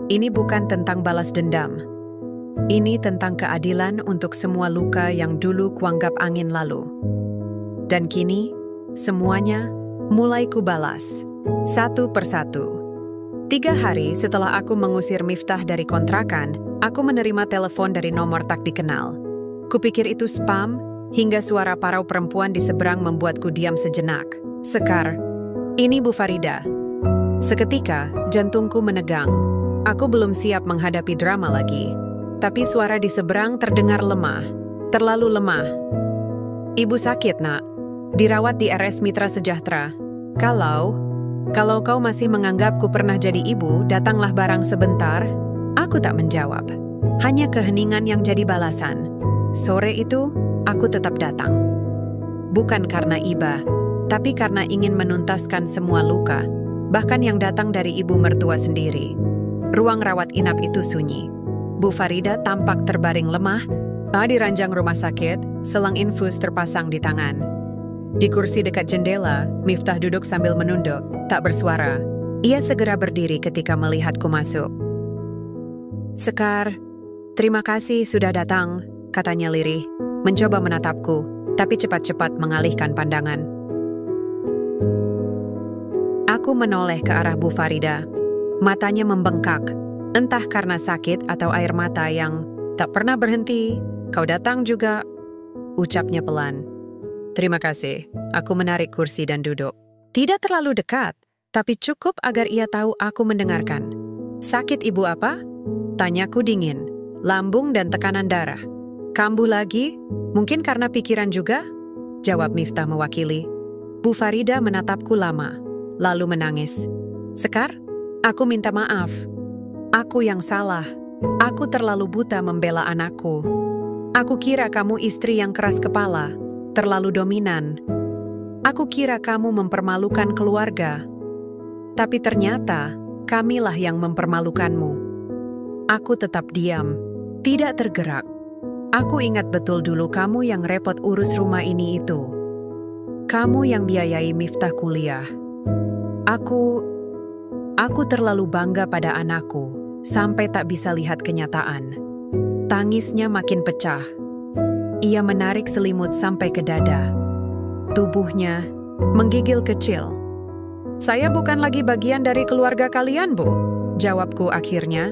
Ini bukan tentang balas dendam. Ini tentang keadilan untuk semua luka yang dulu kuanggap angin lalu. Dan kini, semuanya mulai kubalas. Satu persatu. 3 hari setelah aku mengusir Miftah dari kontrakan, aku menerima telepon dari nomor tak dikenal. Kupikir itu spam, hingga suara parau perempuan di seberang membuatku diam sejenak. Sekar, ini Bu Farida. Seketika, jantungku menegang. Aku belum siap menghadapi drama lagi. Tapi suara di seberang terdengar lemah. Terlalu lemah. Ibu sakit, Nak. Dirawat di RS Mitra Sejahtera. Kalau kau masih menganggapku pernah jadi ibu, datanglah barang sebentar. Aku tak menjawab. Hanya keheningan yang jadi balasan. Sore itu, aku tetap datang. Bukan karena iba, tapi karena ingin menuntaskan semua luka, bahkan yang datang dari ibu mertua sendiri. Ruang rawat inap itu sunyi. Bu Farida tampak terbaring lemah, di ranjang rumah sakit, selang infus terpasang di tangan. Di kursi dekat jendela, Miftah duduk sambil menunduk, tak bersuara. Ia segera berdiri ketika melihatku masuk. Sekar, terima kasih sudah datang, katanya lirih, mencoba menatapku, tapi cepat-cepat mengalihkan pandangan. Aku menoleh ke arah Bu Farida. Matanya membengkak, entah karena sakit atau air mata yang tak pernah berhenti. Kau datang juga, ucapnya pelan. Terima kasih, aku menarik kursi dan duduk. Tidak terlalu dekat, tapi cukup agar ia tahu aku mendengarkan. Sakit ibu apa? Tanyaku dingin, lambung dan tekanan darah. Kambuh lagi? Mungkin karena pikiran juga? Jawab Miftah mewakili. Bu Farida menatapku lama, lalu menangis. Sekar, aku minta maaf. Aku yang salah. Aku terlalu buta membela anakku. Aku kira kamu istri yang keras kepala, terlalu dominan. Aku kira kamu mempermalukan keluarga. Tapi ternyata, kamilah yang mempermalukanmu. Aku tetap diam, tidak tergerak. Aku ingat betul dulu kamu yang repot urus rumah ini itu. Kamu yang biayai Miftah kuliah. Aku terlalu bangga pada anakku, sampai tak bisa lihat kenyataan. Tangisnya makin pecah. Ia menarik selimut sampai ke dada. Tubuhnya menggigil kecil. Saya bukan lagi bagian dari keluarga kalian, Bu. Jawabku akhirnya.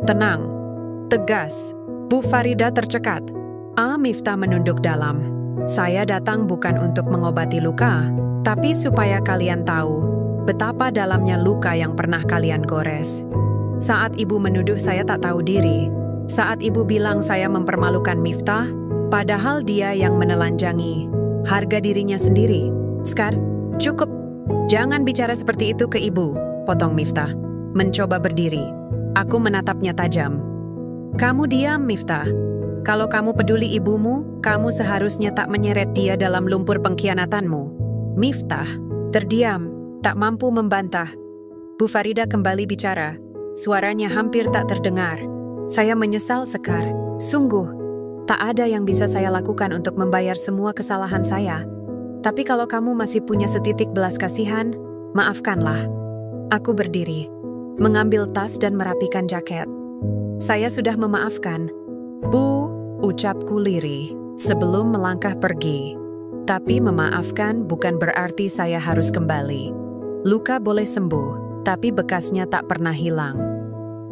Tenang, tegas. Bu Farida tercekat. Miftah menunduk dalam. Saya datang bukan untuk mengobati luka, tapi supaya kalian tahu betapa dalamnya luka yang pernah kalian gores. Saat ibu menuduh saya tak tahu diri, saat ibu bilang saya mempermalukan Miftah, padahal dia yang menelanjangi harga dirinya sendiri. Sekar, cukup. Jangan bicara seperti itu ke ibu, potong Miftah. Mencoba berdiri. Aku menatapnya tajam. Kamu diam, Miftah. Kalau kamu peduli ibumu, kamu seharusnya tak menyeret dia dalam lumpur pengkhianatanmu. Miftah terdiam, tak mampu membantah. Bu Farida kembali bicara. Suaranya hampir tak terdengar. Saya menyesal, Sekar. Sungguh, tak ada yang bisa saya lakukan untuk membayar semua kesalahan saya. Tapi kalau kamu masih punya setitik belas kasihan, maafkanlah. Aku berdiri, mengambil tas dan merapikan jaket. Saya sudah memaafkan, Bu, ucapku lirih, sebelum melangkah pergi. Tapi memaafkan bukan berarti saya harus kembali. Luka boleh sembuh, tapi bekasnya tak pernah hilang.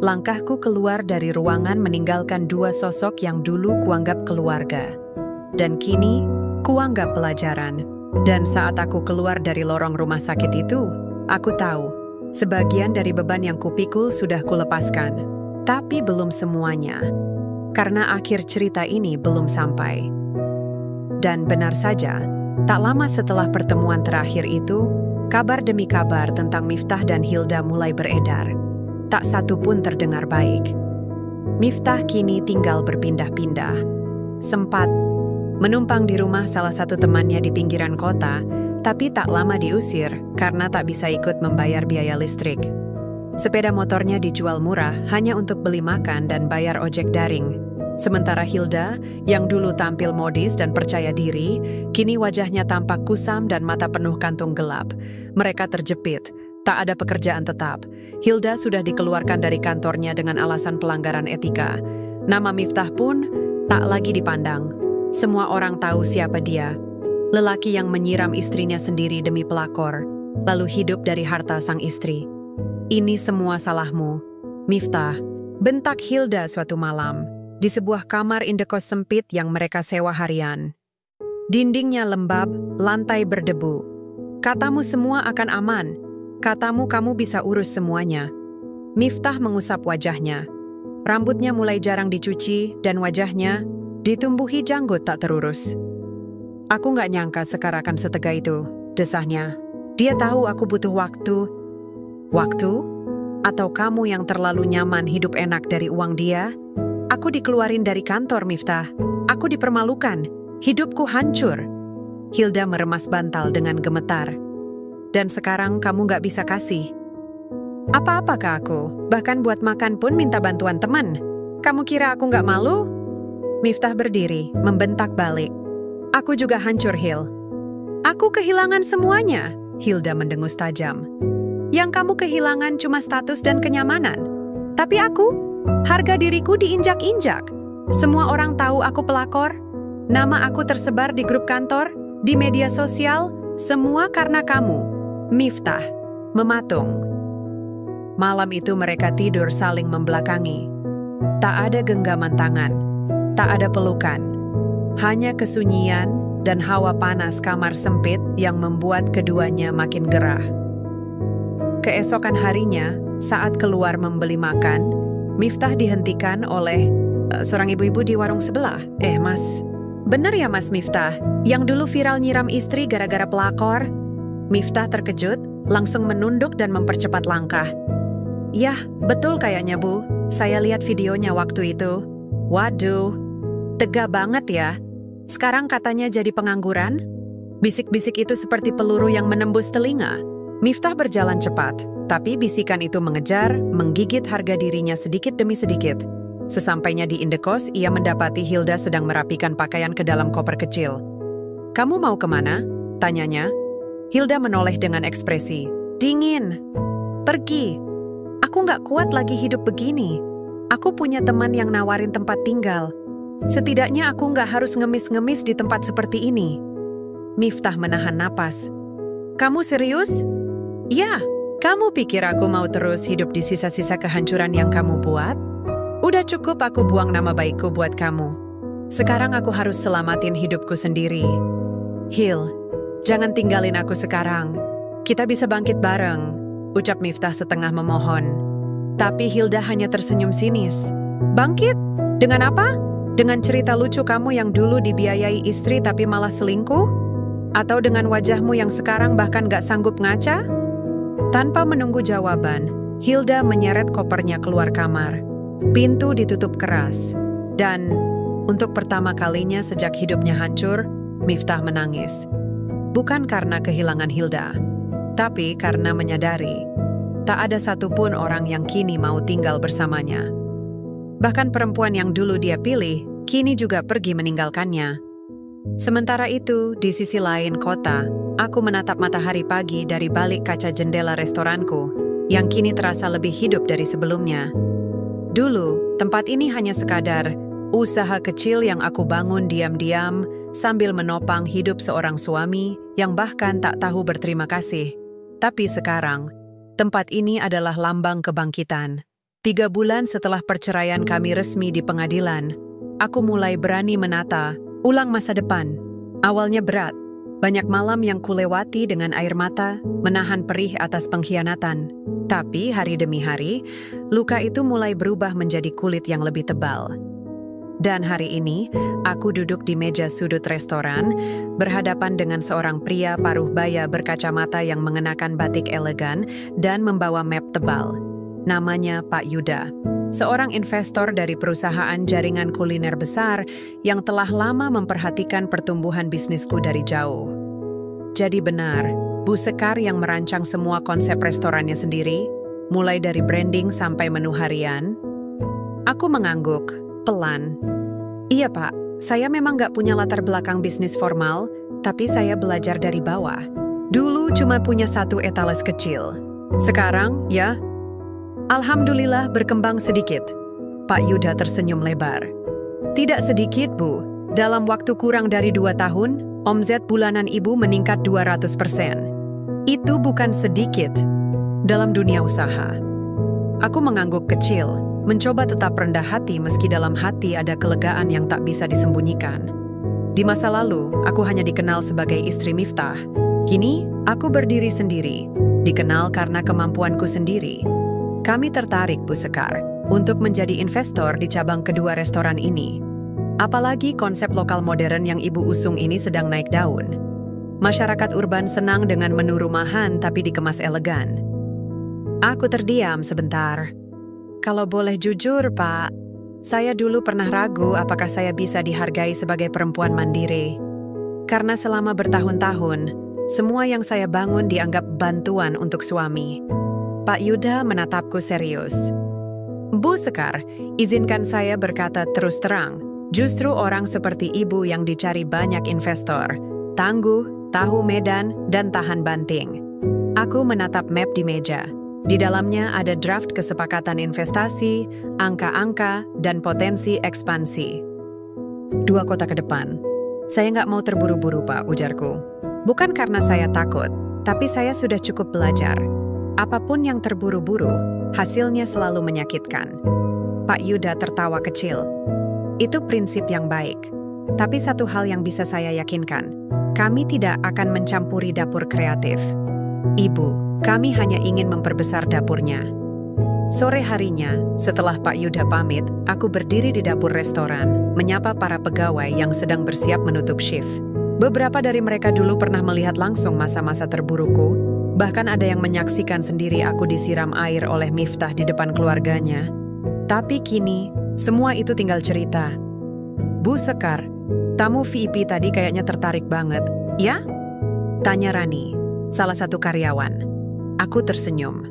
Langkahku keluar dari ruangan meninggalkan dua sosok yang dulu kuanggap keluarga. Dan kini, kuanggap pelajaran. Dan saat aku keluar dari lorong rumah sakit itu, aku tahu, sebagian dari beban yang kupikul sudah kulepaskan. Tapi belum semuanya. Karena akhir cerita ini belum sampai. Dan benar saja, tak lama setelah pertemuan terakhir itu, kabar demi kabar tentang Miftah dan Hilda mulai beredar. Tak satu pun terdengar baik. Miftah kini tinggal berpindah-pindah. Sempat menumpang di rumah salah satu temannya di pinggiran kota, tapi tak lama diusir karena tak bisa ikut membayar biaya listrik. Sepeda motornya dijual murah hanya untuk beli makan dan bayar ojek daring. Sementara Hilda, yang dulu tampil modis dan percaya diri, kini wajahnya tampak kusam dan mata penuh kantung gelap. Mereka terjepit, tak ada pekerjaan tetap. Hilda sudah dikeluarkan dari kantornya dengan alasan pelanggaran etika. Nama Miftah pun tak lagi dipandang. Semua orang tahu siapa dia. Lelaki yang menyiram istrinya sendiri demi pelakor, lalu hidup dari harta sang istri. Ini semua salahmu. Miftah, bentak Hilda suatu malam, di sebuah kamar indekos sempit yang mereka sewa harian. Dindingnya lembab, lantai berdebu. Katamu semua akan aman. Katamu kamu bisa urus semuanya. Miftah mengusap wajahnya. Rambutnya mulai jarang dicuci dan wajahnya ditumbuhi janggut tak terurus. Aku gak nyangka Sekar akan setega itu, desahnya. Dia tahu aku butuh waktu. Waktu? Atau kamu yang terlalu nyaman hidup enak dari uang dia? Aku dikeluarin dari kantor, Miftah. Aku dipermalukan. Hidupku hancur. Hilda meremas bantal dengan gemetar. Dan sekarang kamu gak bisa kasih. Apa-apa ke aku? Bahkan buat makan pun minta bantuan teman. Kamu kira aku gak malu? Miftah berdiri, membentak balik. Aku juga hancur, Hil. Aku kehilangan semuanya. Hilda mendengus tajam. Yang kamu kehilangan cuma status dan kenyamanan. Tapi aku, harga diriku diinjak-injak. Semua orang tahu aku pelakor. Nama aku tersebar di grup kantor, di media sosial, semua karena kamu. Miftah, mematung. Malam itu mereka tidur saling membelakangi. Tak ada genggaman tangan, tak ada pelukan. Hanya kesunyian dan hawa panas kamar sempit yang membuat keduanya makin gerah. Keesokan harinya, saat keluar membeli makan, Miftah dihentikan oleh seorang ibu-ibu di warung sebelah. Mas, bener ya Mas Miftah, yang dulu viral nyiram istri gara-gara pelakor? Miftah terkejut, langsung menunduk dan mempercepat langkah. Yah, betul kayaknya Bu, saya lihat videonya waktu itu. Waduh, tega banget ya. Sekarang katanya jadi pengangguran? Bisik-bisik itu seperti peluru yang menembus telinga. Miftah berjalan cepat, tapi bisikan itu mengejar, menggigit harga dirinya sedikit demi sedikit. Sesampainya di indekos, ia mendapati Hilda sedang merapikan pakaian ke dalam koper kecil. Kamu mau kemana? Tanyanya. Hilda menoleh dengan ekspresi. Dingin. Pergi. Aku gak kuat lagi hidup begini. Aku punya teman yang nawarin tempat tinggal. Setidaknya aku gak harus ngemis-ngemis di tempat seperti ini. Miftah menahan napas. Kamu serius? Ya, kamu pikir aku mau terus hidup di sisa-sisa kehancuran yang kamu buat? Udah cukup aku buang nama baikku buat kamu. Sekarang aku harus selamatin hidupku sendiri. Hil, jangan tinggalin aku sekarang. Kita bisa bangkit bareng, ucap Miftah setengah memohon. Tapi Hilda hanya tersenyum sinis. Bangkit? Dengan apa? Dengan cerita lucu kamu yang dulu dibiayai istri tapi malah selingkuh? Atau dengan wajahmu yang sekarang bahkan gak sanggup ngaca? Tanpa menunggu jawaban, Hilda menyeret kopernya keluar kamar. Pintu ditutup keras. Dan untuk pertama kalinya sejak hidupnya hancur, Miftah menangis. Bukan karena kehilangan Hilda, tapi karena menyadari tak ada satupun orang yang kini mau tinggal bersamanya. Bahkan perempuan yang dulu dia pilih, kini juga pergi meninggalkannya. Sementara itu, di sisi lain kota, aku menatap matahari pagi dari balik kaca jendela restoranku, yang kini terasa lebih hidup dari sebelumnya. Dulu, tempat ini hanya sekadar usaha kecil yang aku bangun diam-diam sambil menopang hidup seorang suami yang bahkan tak tahu berterima kasih. Tapi sekarang, tempat ini adalah lambang kebangkitan. 3 bulan setelah perceraian kami resmi di pengadilan, aku mulai berani menata ulang masa depan. Awalnya berat, banyak malam yang kulewati dengan air mata, menahan perih atas pengkhianatan. Tapi hari demi hari, luka itu mulai berubah menjadi kulit yang lebih tebal. Dan hari ini, aku duduk di meja sudut restoran, berhadapan dengan seorang pria paruh baya berkacamata yang mengenakan batik elegan dan membawa map tebal. Namanya Pak Yuda. Seorang investor dari perusahaan jaringan kuliner besar yang telah lama memperhatikan pertumbuhan bisnisku dari jauh. Jadi benar, Bu Sekar yang merancang semua konsep restorannya sendiri, mulai dari branding sampai menu harian. Aku mengangguk, pelan. Iya Pak, saya memang gak punya latar belakang bisnis formal, tapi saya belajar dari bawah. Dulu cuma punya 1 etales kecil. Sekarang, ya, alhamdulillah berkembang sedikit. Pak Yuda tersenyum lebar. Tidak sedikit, Bu. Dalam waktu kurang dari 2 tahun, omzet bulanan Ibu meningkat 200%. Itu bukan sedikit. Dalam dunia usaha, aku mengangguk kecil, mencoba tetap rendah hati meski dalam hati ada kelegaan yang tak bisa disembunyikan. Di masa lalu, aku hanya dikenal sebagai istri Miftah. Kini, aku berdiri sendiri, dikenal karena kemampuanku sendiri. Kami tertarik, Bu Sekar, untuk menjadi investor di cabang kedua restoran ini. Apalagi konsep lokal modern yang Ibu usung ini sedang naik daun. Masyarakat urban senang dengan menu rumahan tapi dikemas elegan. Aku terdiam sebentar. Kalau boleh jujur, Pak, saya dulu pernah ragu apakah saya bisa dihargai sebagai perempuan mandiri. Karena selama bertahun-tahun, semua yang saya bangun dianggap bantuan untuk suami. Pak Yuda menatapku serius. Bu Sekar, izinkan saya berkata terus terang. Justru orang seperti Ibu yang dicari banyak investor. Tangguh, tahu medan, dan tahan banting. Aku menatap map di meja. Di dalamnya ada draft kesepakatan investasi, angka-angka, dan potensi ekspansi. 2 kota ke depan. Saya nggak mau terburu-buru, Pak, ujarku. Bukan karena saya takut, tapi saya sudah cukup belajar. Apapun yang terburu-buru, hasilnya selalu menyakitkan. Pak Yuda tertawa kecil. Itu prinsip yang baik. Tapi satu hal yang bisa saya yakinkan, kami tidak akan mencampuri dapur kreatif. Ibu, kami hanya ingin memperbesar dapurnya. Sore harinya, setelah Pak Yuda pamit, aku berdiri di dapur restoran, menyapa para pegawai yang sedang bersiap menutup shift. Beberapa dari mereka dulu pernah melihat langsung masa-masa terburukku, bahkan ada yang menyaksikan sendiri aku disiram air oleh Miftah di depan keluarganya. Tapi kini, semua itu tinggal cerita. Bu Sekar, tamu VIP tadi kayaknya tertarik banget, ya? Tanya Rani, salah satu karyawan. Aku tersenyum.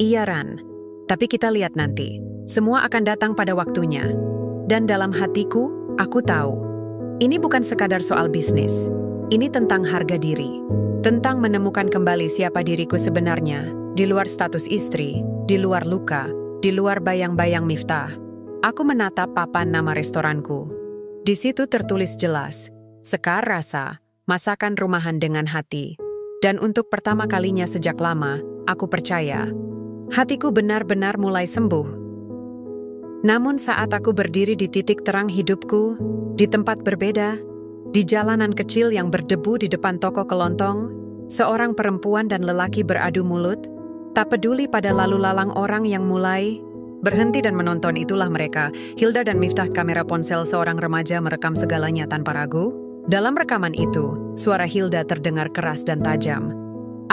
Iya, Ran. Tapi kita lihat nanti. Semua akan datang pada waktunya. Dan dalam hatiku, aku tahu. Ini bukan sekadar soal bisnis. Ini tentang harga diri. Tentang menemukan kembali siapa diriku sebenarnya. Di luar status istri, di luar luka, di luar bayang-bayang Miftah. Aku menatap papan nama restoranku. Di situ tertulis jelas, Sekar Rasa, masakan rumahan dengan hati. Dan untuk pertama kalinya sejak lama, aku percaya. Hatiku benar-benar mulai sembuh. Namun saat aku berdiri di titik terang hidupku, di tempat berbeda, di jalanan kecil yang berdebu di depan toko kelontong, seorang perempuan dan lelaki beradu mulut, tak peduli pada lalu lalang orang yang mulai berhenti dan menonton. Itulah mereka, Hilda dan Miftah. Kamera ponsel seorang remaja merekam segalanya tanpa ragu. Dalam rekaman itu, suara Hilda terdengar keras dan tajam.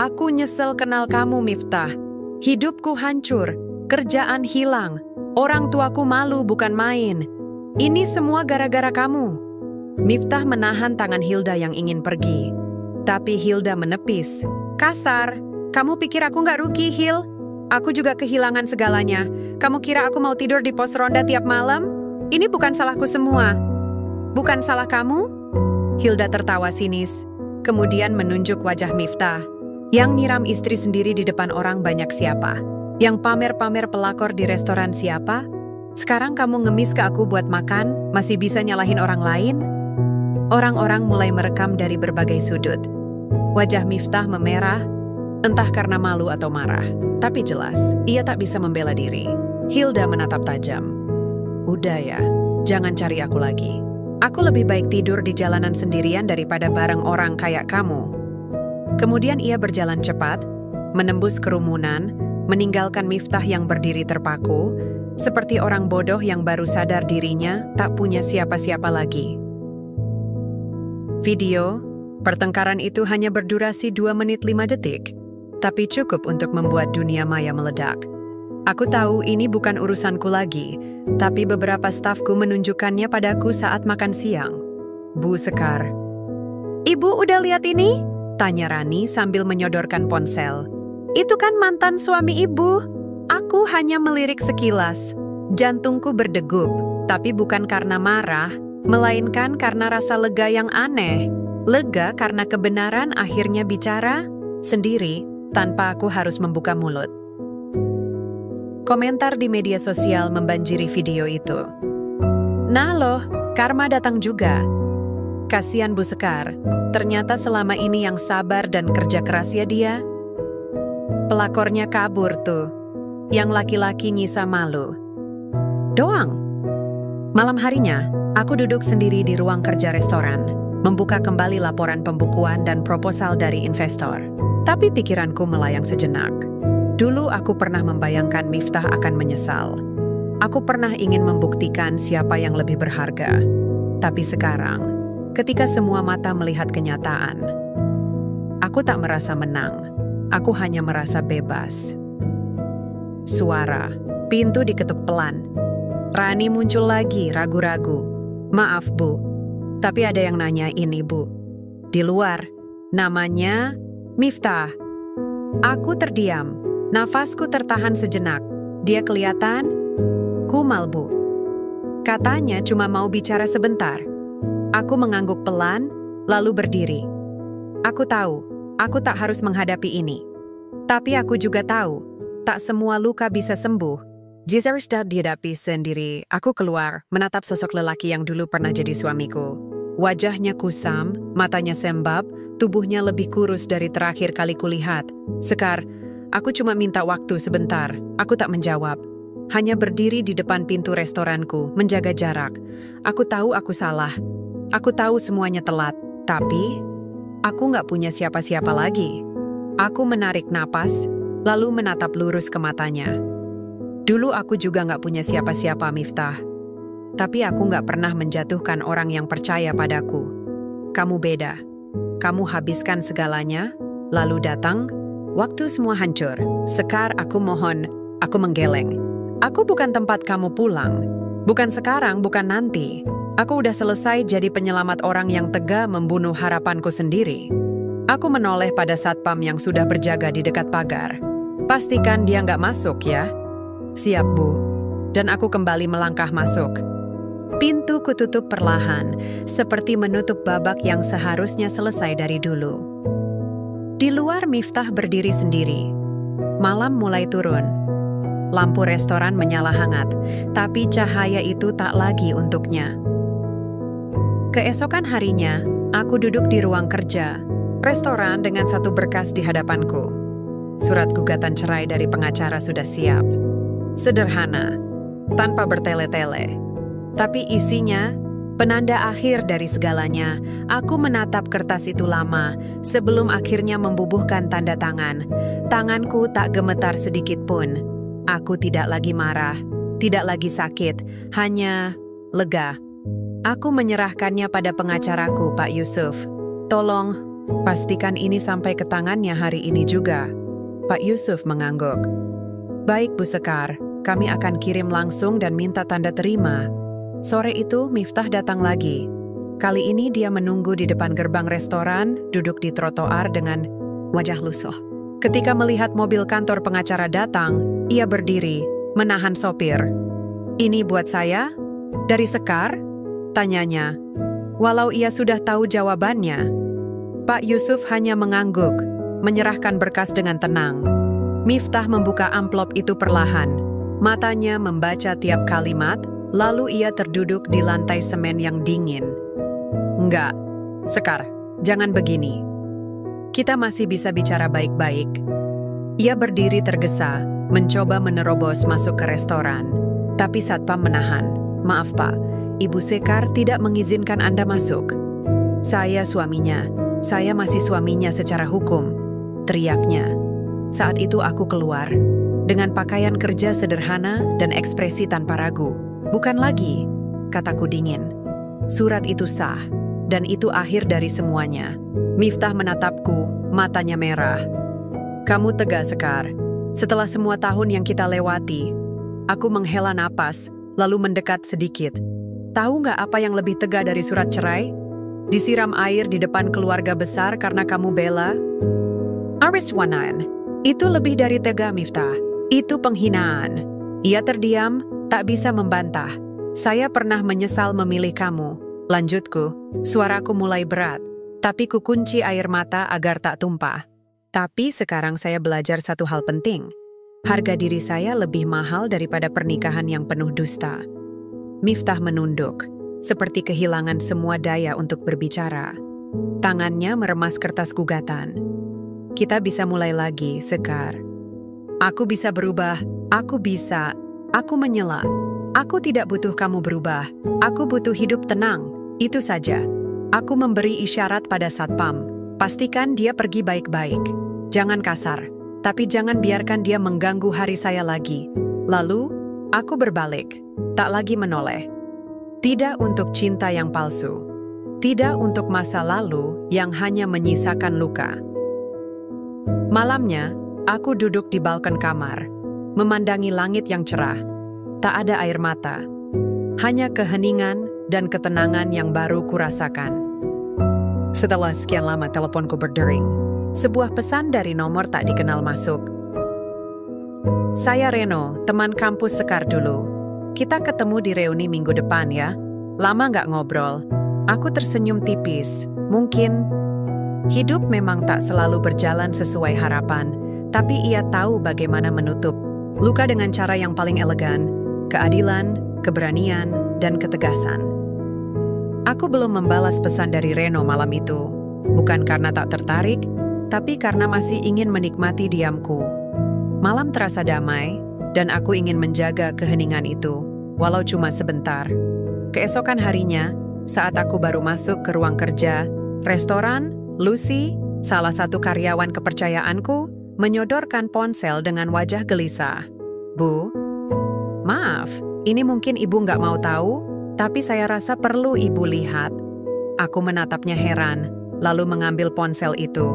Aku nyesel kenal kamu, Miftah. Hidupku hancur, kerjaan hilang, orang tuaku malu bukan main. Ini semua gara-gara kamu. Miftah menahan tangan Hilda yang ingin pergi. Tapi Hilda menepis. Kasar, kamu pikir aku nggak rugi, Hil? Aku juga kehilangan segalanya. Kamu kira aku mau tidur di pos ronda tiap malam? Ini bukan salahku semua. Bukan salah kamu? Hilda tertawa sinis, kemudian menunjuk wajah Miftah, yang nyiram istri sendiri di depan orang banyak siapa, yang pamer-pamer pelakor di restoran siapa. Sekarang kamu ngemis ke aku buat makan, masih bisa nyalahin orang lain? Orang-orang mulai merekam dari berbagai sudut. Wajah Miftah memerah, entah karena malu atau marah, tapi jelas, ia tak bisa membela diri. Hilda menatap tajam. Udah ya, jangan cari aku lagi. Aku lebih baik tidur di jalanan sendirian daripada bareng orang kayak kamu. Kemudian ia berjalan cepat, menembus kerumunan, meninggalkan Miftah yang berdiri terpaku, seperti orang bodoh yang baru sadar dirinya tak punya siapa-siapa lagi. Video, pertengkaran itu hanya berdurasi 2 menit 5 detik, tapi cukup untuk membuat dunia maya meledak. Aku tahu ini bukan urusanku lagi, tapi beberapa stafku menunjukkannya padaku saat makan siang. Bu Sekar. Ibu udah lihat ini? Tanya Rani sambil menyodorkan ponsel. Itu kan mantan suami ibu. Aku hanya melirik sekilas. Jantungku berdegup, tapi bukan karena marah, melainkan karena rasa lega yang aneh. Lega karena kebenaran akhirnya bicara sendiri tanpa aku harus membuka mulut. Komentar di media sosial membanjiri video itu. Nah loh, karma datang juga. Kasian Bu Sekar, ternyata selama ini yang sabar dan kerja keras ya dia. Pelakornya kabur tuh. Yang laki-laki nyisa malu. Doang. Malam harinya, aku duduk sendiri di ruang kerja restoran, membuka kembali laporan pembukuan dan proposal dari investor. Tapi pikiranku melayang sejenak. Dulu aku pernah membayangkan Miftah akan menyesal. Aku pernah ingin membuktikan siapa yang lebih berharga. Tapi sekarang, ketika semua mata melihat kenyataan, aku tak merasa menang. Aku hanya merasa bebas. Suara, pintu diketuk pelan. Rani muncul lagi, ragu-ragu. Maaf, Bu. Tapi ada yang nanyain Ibu. Di luar, namanya Miftah. Aku terdiam. Nafasku tertahan sejenak. Dia kelihatan kumal, Bu. Katanya cuma mau bicara sebentar. Aku mengangguk pelan, lalu berdiri. Aku tahu, aku tak harus menghadapi ini. Tapi aku juga tahu, tak semua luka bisa sembuh. Jika sudah dihadapi sendiri, aku keluar, menatap sosok lelaki yang dulu pernah jadi suamiku. Wajahnya kusam, matanya sembab, tubuhnya lebih kurus dari terakhir kali kulihat. Sekar, aku cuma minta waktu sebentar. Aku tak menjawab. Hanya berdiri di depan pintu restoranku, menjaga jarak. Aku tahu aku salah. Aku tahu semuanya telat. Tapi, aku nggak punya siapa-siapa lagi. Aku menarik napas, lalu menatap lurus ke matanya. Dulu aku juga nggak punya siapa-siapa, Miftah. Tapi aku nggak pernah menjatuhkan orang yang percaya padaku. Kamu beda. Kamu habiskan segalanya, lalu datang, waktu semua hancur. Sekar, aku mohon, aku menggeleng. Aku bukan tempat kamu pulang. Bukan sekarang, bukan nanti. Aku udah selesai jadi penyelamat orang yang tega membunuh harapanku sendiri. Aku menoleh pada satpam yang sudah berjaga di dekat pagar. Pastikan dia nggak masuk ya. Siap, Bu. Dan aku kembali melangkah masuk. Pintu kututup perlahan, seperti menutup babak yang seharusnya selesai dari dulu. Di luar Miftah berdiri sendiri. Malam mulai turun. Lampu restoran menyala hangat, tapi cahaya itu tak lagi untuknya. Keesokan harinya, aku duduk di ruang kerja, restoran dengan satu berkas di hadapanku. Surat gugatan cerai dari pengacara sudah siap. Sederhana, tanpa bertele-tele. Tapi isinya, penanda akhir dari segalanya. Aku menatap kertas itu lama, sebelum akhirnya membubuhkan tanda tangan. Tanganku tak gemetar sedikit pun. Aku tidak lagi marah, tidak lagi sakit, hanya lega. Aku menyerahkannya pada pengacaraku, Pak Yusuf. Tolong, pastikan ini sampai ke tangannya hari ini juga. Pak Yusuf mengangguk. Baik, Bu Sekar, kami akan kirim langsung dan minta tanda terima. Sore itu, Miftah datang lagi. Kali ini dia menunggu di depan gerbang restoran, duduk di trotoar dengan wajah lusuh. Ketika melihat mobil kantor pengacara datang, ia berdiri, menahan sopir. Ini buat saya? Dari Sekar? Tanyanya. Walau ia sudah tahu jawabannya, Pak Yusuf hanya mengangguk, menyerahkan berkas dengan tenang. Miftah membuka amplop itu perlahan. Matanya membaca tiap kalimat, lalu ia terduduk di lantai semen yang dingin. Enggak, Sekar, jangan begini. Kita masih bisa bicara baik-baik. Ia berdiri tergesa, mencoba menerobos masuk ke restoran. Tapi satpam menahan. Maaf Pak, Ibu Sekar tidak mengizinkan Anda masuk. Saya suaminya. Saya masih suaminya secara hukum, teriaknya. Saat itu aku keluar, dengan pakaian kerja sederhana dan ekspresi tanpa ragu. Bukan lagi, kataku dingin. Surat itu sah, dan itu akhir dari semuanya. Miftah menatapku, matanya merah. Kamu tegas, Sekar. Setelah semua tahun yang kita lewati, aku menghela napas, lalu mendekat sedikit. Tahu nggak apa yang lebih tega dari surat cerai? Disiram air di depan keluarga besar karena kamu bela? Ariswanan. Itu lebih dari tega, Miftah. Itu penghinaan. Ia terdiam, tak bisa membantah. Saya pernah menyesal memilih kamu. Lanjutku, suaraku mulai berat, tapi kukunci air mata agar tak tumpah. Tapi sekarang saya belajar satu hal penting. Harga diri saya lebih mahal daripada pernikahan yang penuh dusta. Miftah menunduk, seperti kehilangan semua daya untuk berbicara. Tangannya meremas kertas gugatan. kita bisa mulai lagi, Sekar. Aku bisa berubah, aku bisa. Aku menyela. Aku tidak butuh kamu berubah. Aku butuh hidup tenang. Itu saja. Aku memberi isyarat pada satpam. Pastikan dia pergi baik-baik. Jangan kasar, tapi jangan biarkan dia mengganggu hari saya lagi. Lalu, aku berbalik. Tak lagi menoleh. Tidak untuk cinta yang palsu. Tidak untuk masa lalu yang hanya menyisakan luka. Malamnya, aku duduk di balkon kamar, memandangi langit yang cerah. Tak ada air mata. Hanya keheningan dan ketenangan yang baru kurasakan. Setelah sekian lama teleponku berdering, sebuah pesan dari nomor tak dikenal masuk. Saya Reno, teman kampus Sekar dulu. Kita ketemu di reuni minggu depan ya. Lama nggak ngobrol. Aku tersenyum tipis. Mungkin hidup memang tak selalu berjalan sesuai harapan, tapi ia tahu bagaimana menutup luka dengan cara yang paling elegan, keadilan, keberanian, dan ketegasan. Aku belum membalas pesan dari Reno malam itu, bukan karena tak tertarik, tapi karena masih ingin menikmati diamku. Malam terasa damai, dan aku ingin menjaga keheningan itu, walau cuma sebentar. Keesokan harinya, saat aku baru masuk ke ruang kerja, restoran, Lucy, salah satu karyawan kepercayaanku, menyodorkan ponsel dengan wajah gelisah. Bu, maaf, ini mungkin ibu nggak mau tahu, tapi saya rasa perlu ibu lihat. Aku menatapnya heran, lalu mengambil ponsel itu.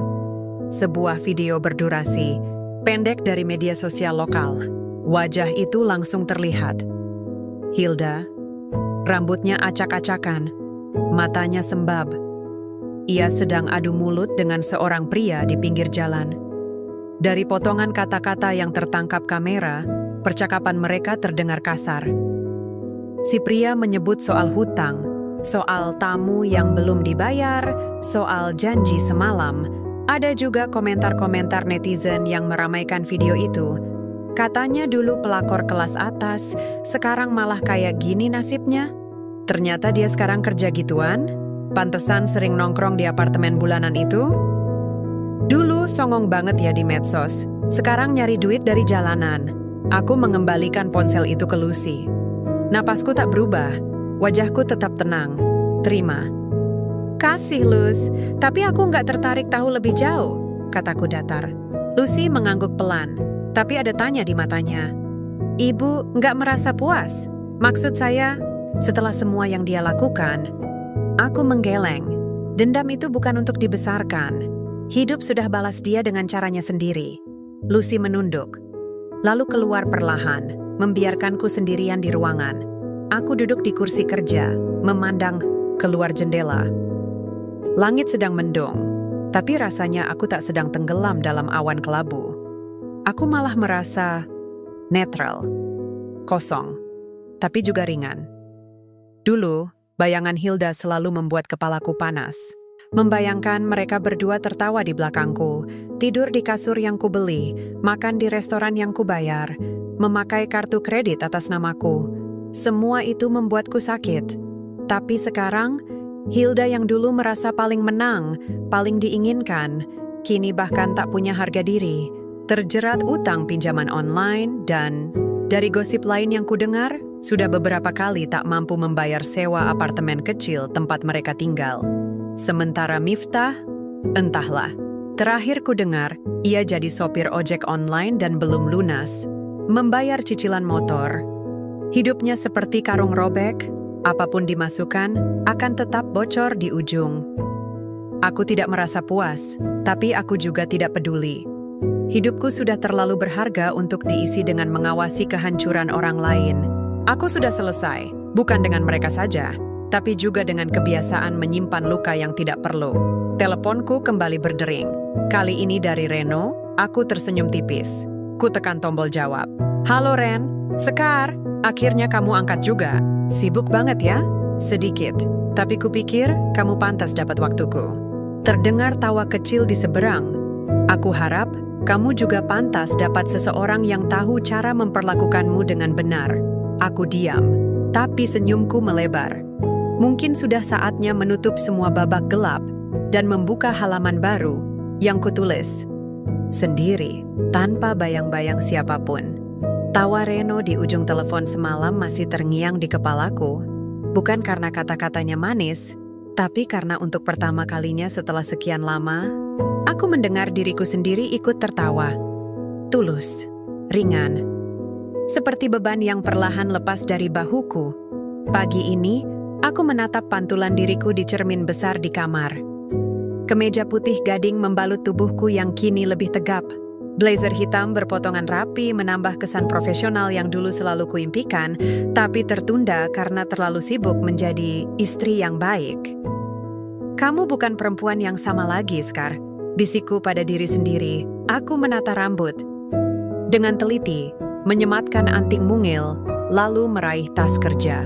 Sebuah video berdurasi, pendek dari media sosial lokal. Wajah itu langsung terlihat. Hilda, rambutnya acak-acakan, matanya sembab. Ia sedang adu mulut dengan seorang pria di pinggir jalan. Dari potongan kata-kata yang tertangkap kamera, percakapan mereka terdengar kasar. Si pria menyebut soal hutang, soal tamu yang belum dibayar, soal janji semalam. Ada juga komentar-komentar netizen yang meramaikan video itu. Katanya dulu pelakor kelas atas, sekarang malah kayak gini nasibnya. Ternyata dia sekarang kerja gituan, pantesan sering nongkrong di apartemen bulanan itu. Dulu songong banget ya di medsos, sekarang nyari duit dari jalanan. Aku mengembalikan ponsel itu ke Lucy. Napasku tak berubah, wajahku tetap tenang. Terima. Kasih, Luz, tapi aku nggak tertarik tahu lebih jauh, kataku datar. Lucy mengangguk pelan, tapi ada tanya di matanya. Ibu nggak merasa puas? Maksud saya, setelah semua yang dia lakukan, aku menggeleng. Dendam itu bukan untuk dibesarkan. Hidup sudah balas dia dengan caranya sendiri. Lucy menunduk, lalu keluar perlahan, membiarkanku sendirian di ruangan. Aku duduk di kursi kerja, memandang keluar jendela. Langit sedang mendung, tapi rasanya aku tak sedang tenggelam dalam awan kelabu. Aku malah merasa netral, kosong, tapi juga ringan. Dulu, bayangan Hilda selalu membuat kepalaku panas. Membayangkan mereka berdua tertawa di belakangku, tidur di kasur yang kubeli, makan di restoran yang kubayar, memakai kartu kredit atas namaku. Semua itu membuatku sakit. Tapi sekarang, Hilda yang dulu merasa paling menang, paling diinginkan, kini bahkan tak punya harga diri, terjerat utang pinjaman online dan, dari gosip lain yang kudengar, sudah beberapa kali tak mampu membayar sewa apartemen kecil tempat mereka tinggal. Sementara Miftah, entahlah. Terakhir kudengar, ia jadi sopir ojek online dan belum lunas, membayar cicilan motor. Hidupnya seperti karung robek, apapun dimasukkan akan tetap bocor di ujung. Aku tidak merasa puas, tapi aku juga tidak peduli. Hidupku sudah terlalu berharga untuk diisi dengan mengawasi kehancuran orang lain. Aku sudah selesai, bukan dengan mereka saja, tapi juga dengan kebiasaan menyimpan luka yang tidak perlu. Teleponku kembali berdering. Kali ini dari Reno, aku tersenyum tipis. Ku tekan tombol jawab. Halo Ren, Sekar, akhirnya kamu angkat juga. Sibuk banget ya? Sedikit, tapi kupikir kamu pantas dapat waktuku. Terdengar tawa kecil di seberang. Aku harap kamu juga pantas dapat seseorang yang tahu cara memperlakukanmu dengan benar. Aku diam, tapi senyumku melebar. Mungkin sudah saatnya menutup semua babak gelap dan membuka halaman baru yang kutulis. sendiri, tanpa bayang-bayang siapapun. Tawa Reno di ujung telepon semalam masih terngiang di kepalaku. Bukan karena kata-katanya manis, tapi karena untuk pertama kalinya setelah sekian lama, aku mendengar diriku sendiri ikut tertawa. Tulus, ringan, seperti beban yang perlahan lepas dari bahuku. Pagi ini, aku menatap pantulan diriku di cermin besar di kamar. Kemeja putih gading membalut tubuhku yang kini lebih tegap. Blazer hitam berpotongan rapi menambah kesan profesional yang dulu selalu kuimpikan, tapi tertunda karena terlalu sibuk menjadi istri yang baik. Kamu bukan perempuan yang sama lagi, Scar. Bisikku pada diri sendiri. Aku menata rambut. Dengan teliti, menyematkan anting mungil, lalu meraih tas kerja.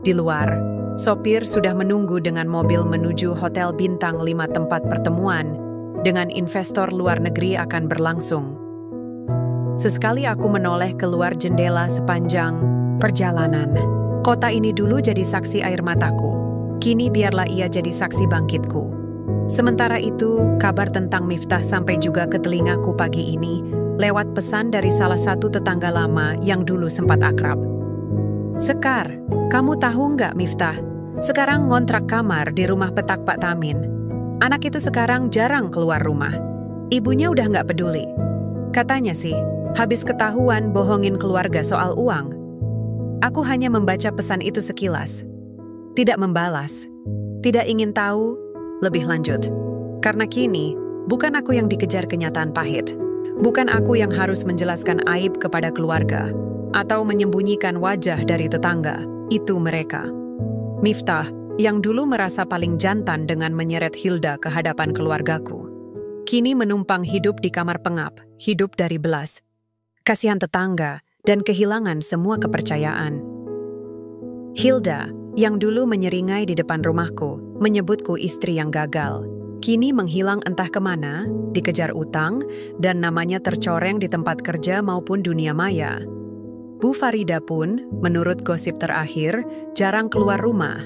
Di luar, sopir sudah menunggu dengan mobil menuju hotel bintang 5 tempat pertemuan dengan investor luar negeri akan berlangsung. Sesekali aku menoleh keluar jendela sepanjang perjalanan. Kota ini dulu jadi saksi air mataku. Kini biarlah ia jadi saksi bangkitku. Sementara itu, kabar tentang Miftah sampai juga ke telingaku pagi ini lewat pesan dari salah satu tetangga lama yang dulu sempat akrab. Sekar, kamu tahu nggak Miftah? Sekarang ngontrak kamar di rumah petak Pak Tamin. Anak itu sekarang jarang keluar rumah. Ibunya udah nggak peduli. Katanya sih, habis ketahuan bohongin keluarga soal uang. Aku hanya membaca pesan itu sekilas. Tidak membalas. Tidak ingin tahu lebih lanjut. Karena kini, bukan aku yang dikejar kenyataan pahit. Bukan aku yang harus menjelaskan aib kepada keluarga atau menyembunyikan wajah dari tetangga. Itu mereka. Miftah, yang dulu merasa paling jantan dengan menyeret Hilda ke hadapan keluargaku, kini menumpang hidup di kamar pengap, hidup dari belas kasihan tetangga, dan kehilangan semua kepercayaan. Hilda, yang dulu menyeringai di depan rumahku, menyebutku istri yang gagal, kini menghilang entah kemana, dikejar utang, dan namanya tercoreng di tempat kerja maupun dunia maya. Bu Farida pun, menurut gosip terakhir, jarang keluar rumah.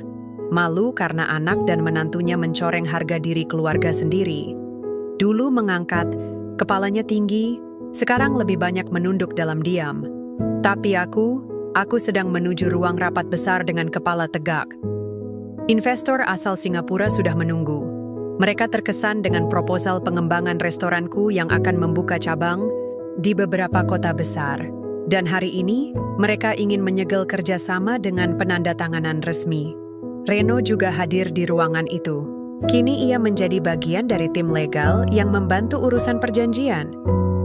Malu karena anak dan menantunya mencoreng harga diri keluarga sendiri. Dulu mengangkat, kepalanya tinggi, sekarang lebih banyak menunduk dalam diam. Tapi aku sedang menuju ruang rapat besar dengan kepala tegak. Investor asal Singapura sudah menunggu. Mereka terkesan dengan proposal pengembangan restoranku yang akan membuka cabang di beberapa kota besar. Dan hari ini, mereka ingin menyegel kerjasama dengan penandatanganan resmi. Reno juga hadir di ruangan itu. Kini ia menjadi bagian dari tim legal yang membantu urusan perjanjian.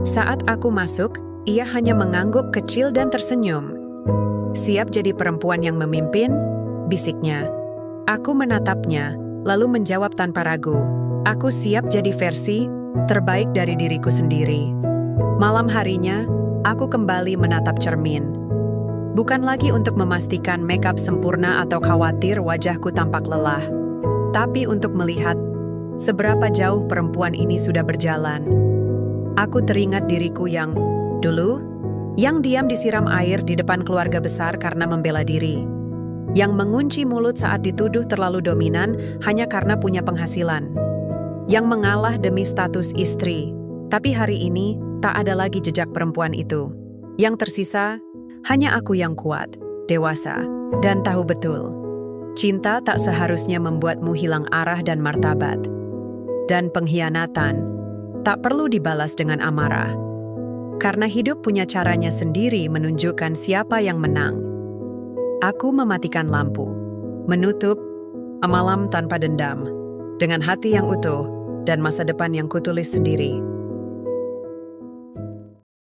Saat aku masuk, ia hanya mengangguk kecil dan tersenyum. Siap jadi perempuan yang memimpin? Bisiknya. Aku menatapnya, lalu menjawab tanpa ragu. Aku siap jadi versi terbaik dari diriku sendiri. Malam harinya, aku kembali menatap cermin. Bukan lagi untuk memastikan makeup sempurna atau khawatir wajahku tampak lelah, tapi untuk melihat seberapa jauh perempuan ini sudah berjalan. Aku teringat diriku yang dulu, yang diam disiram air di depan keluarga besar karena membela diri, yang mengunci mulut saat dituduh terlalu dominan hanya karena punya penghasilan, yang mengalah demi status istri. Tapi hari ini, tak ada lagi jejak perempuan itu. Yang tersisa, hanya aku yang kuat, dewasa, dan tahu betul. Cinta tak seharusnya membuatmu hilang arah dan martabat. Dan pengkhianatan tak perlu dibalas dengan amarah. Karena hidup punya caranya sendiri menunjukkan siapa yang menang. Aku mematikan lampu, menutup malam tanpa dendam, dengan hati yang utuh dan masa depan yang kutulis sendiri.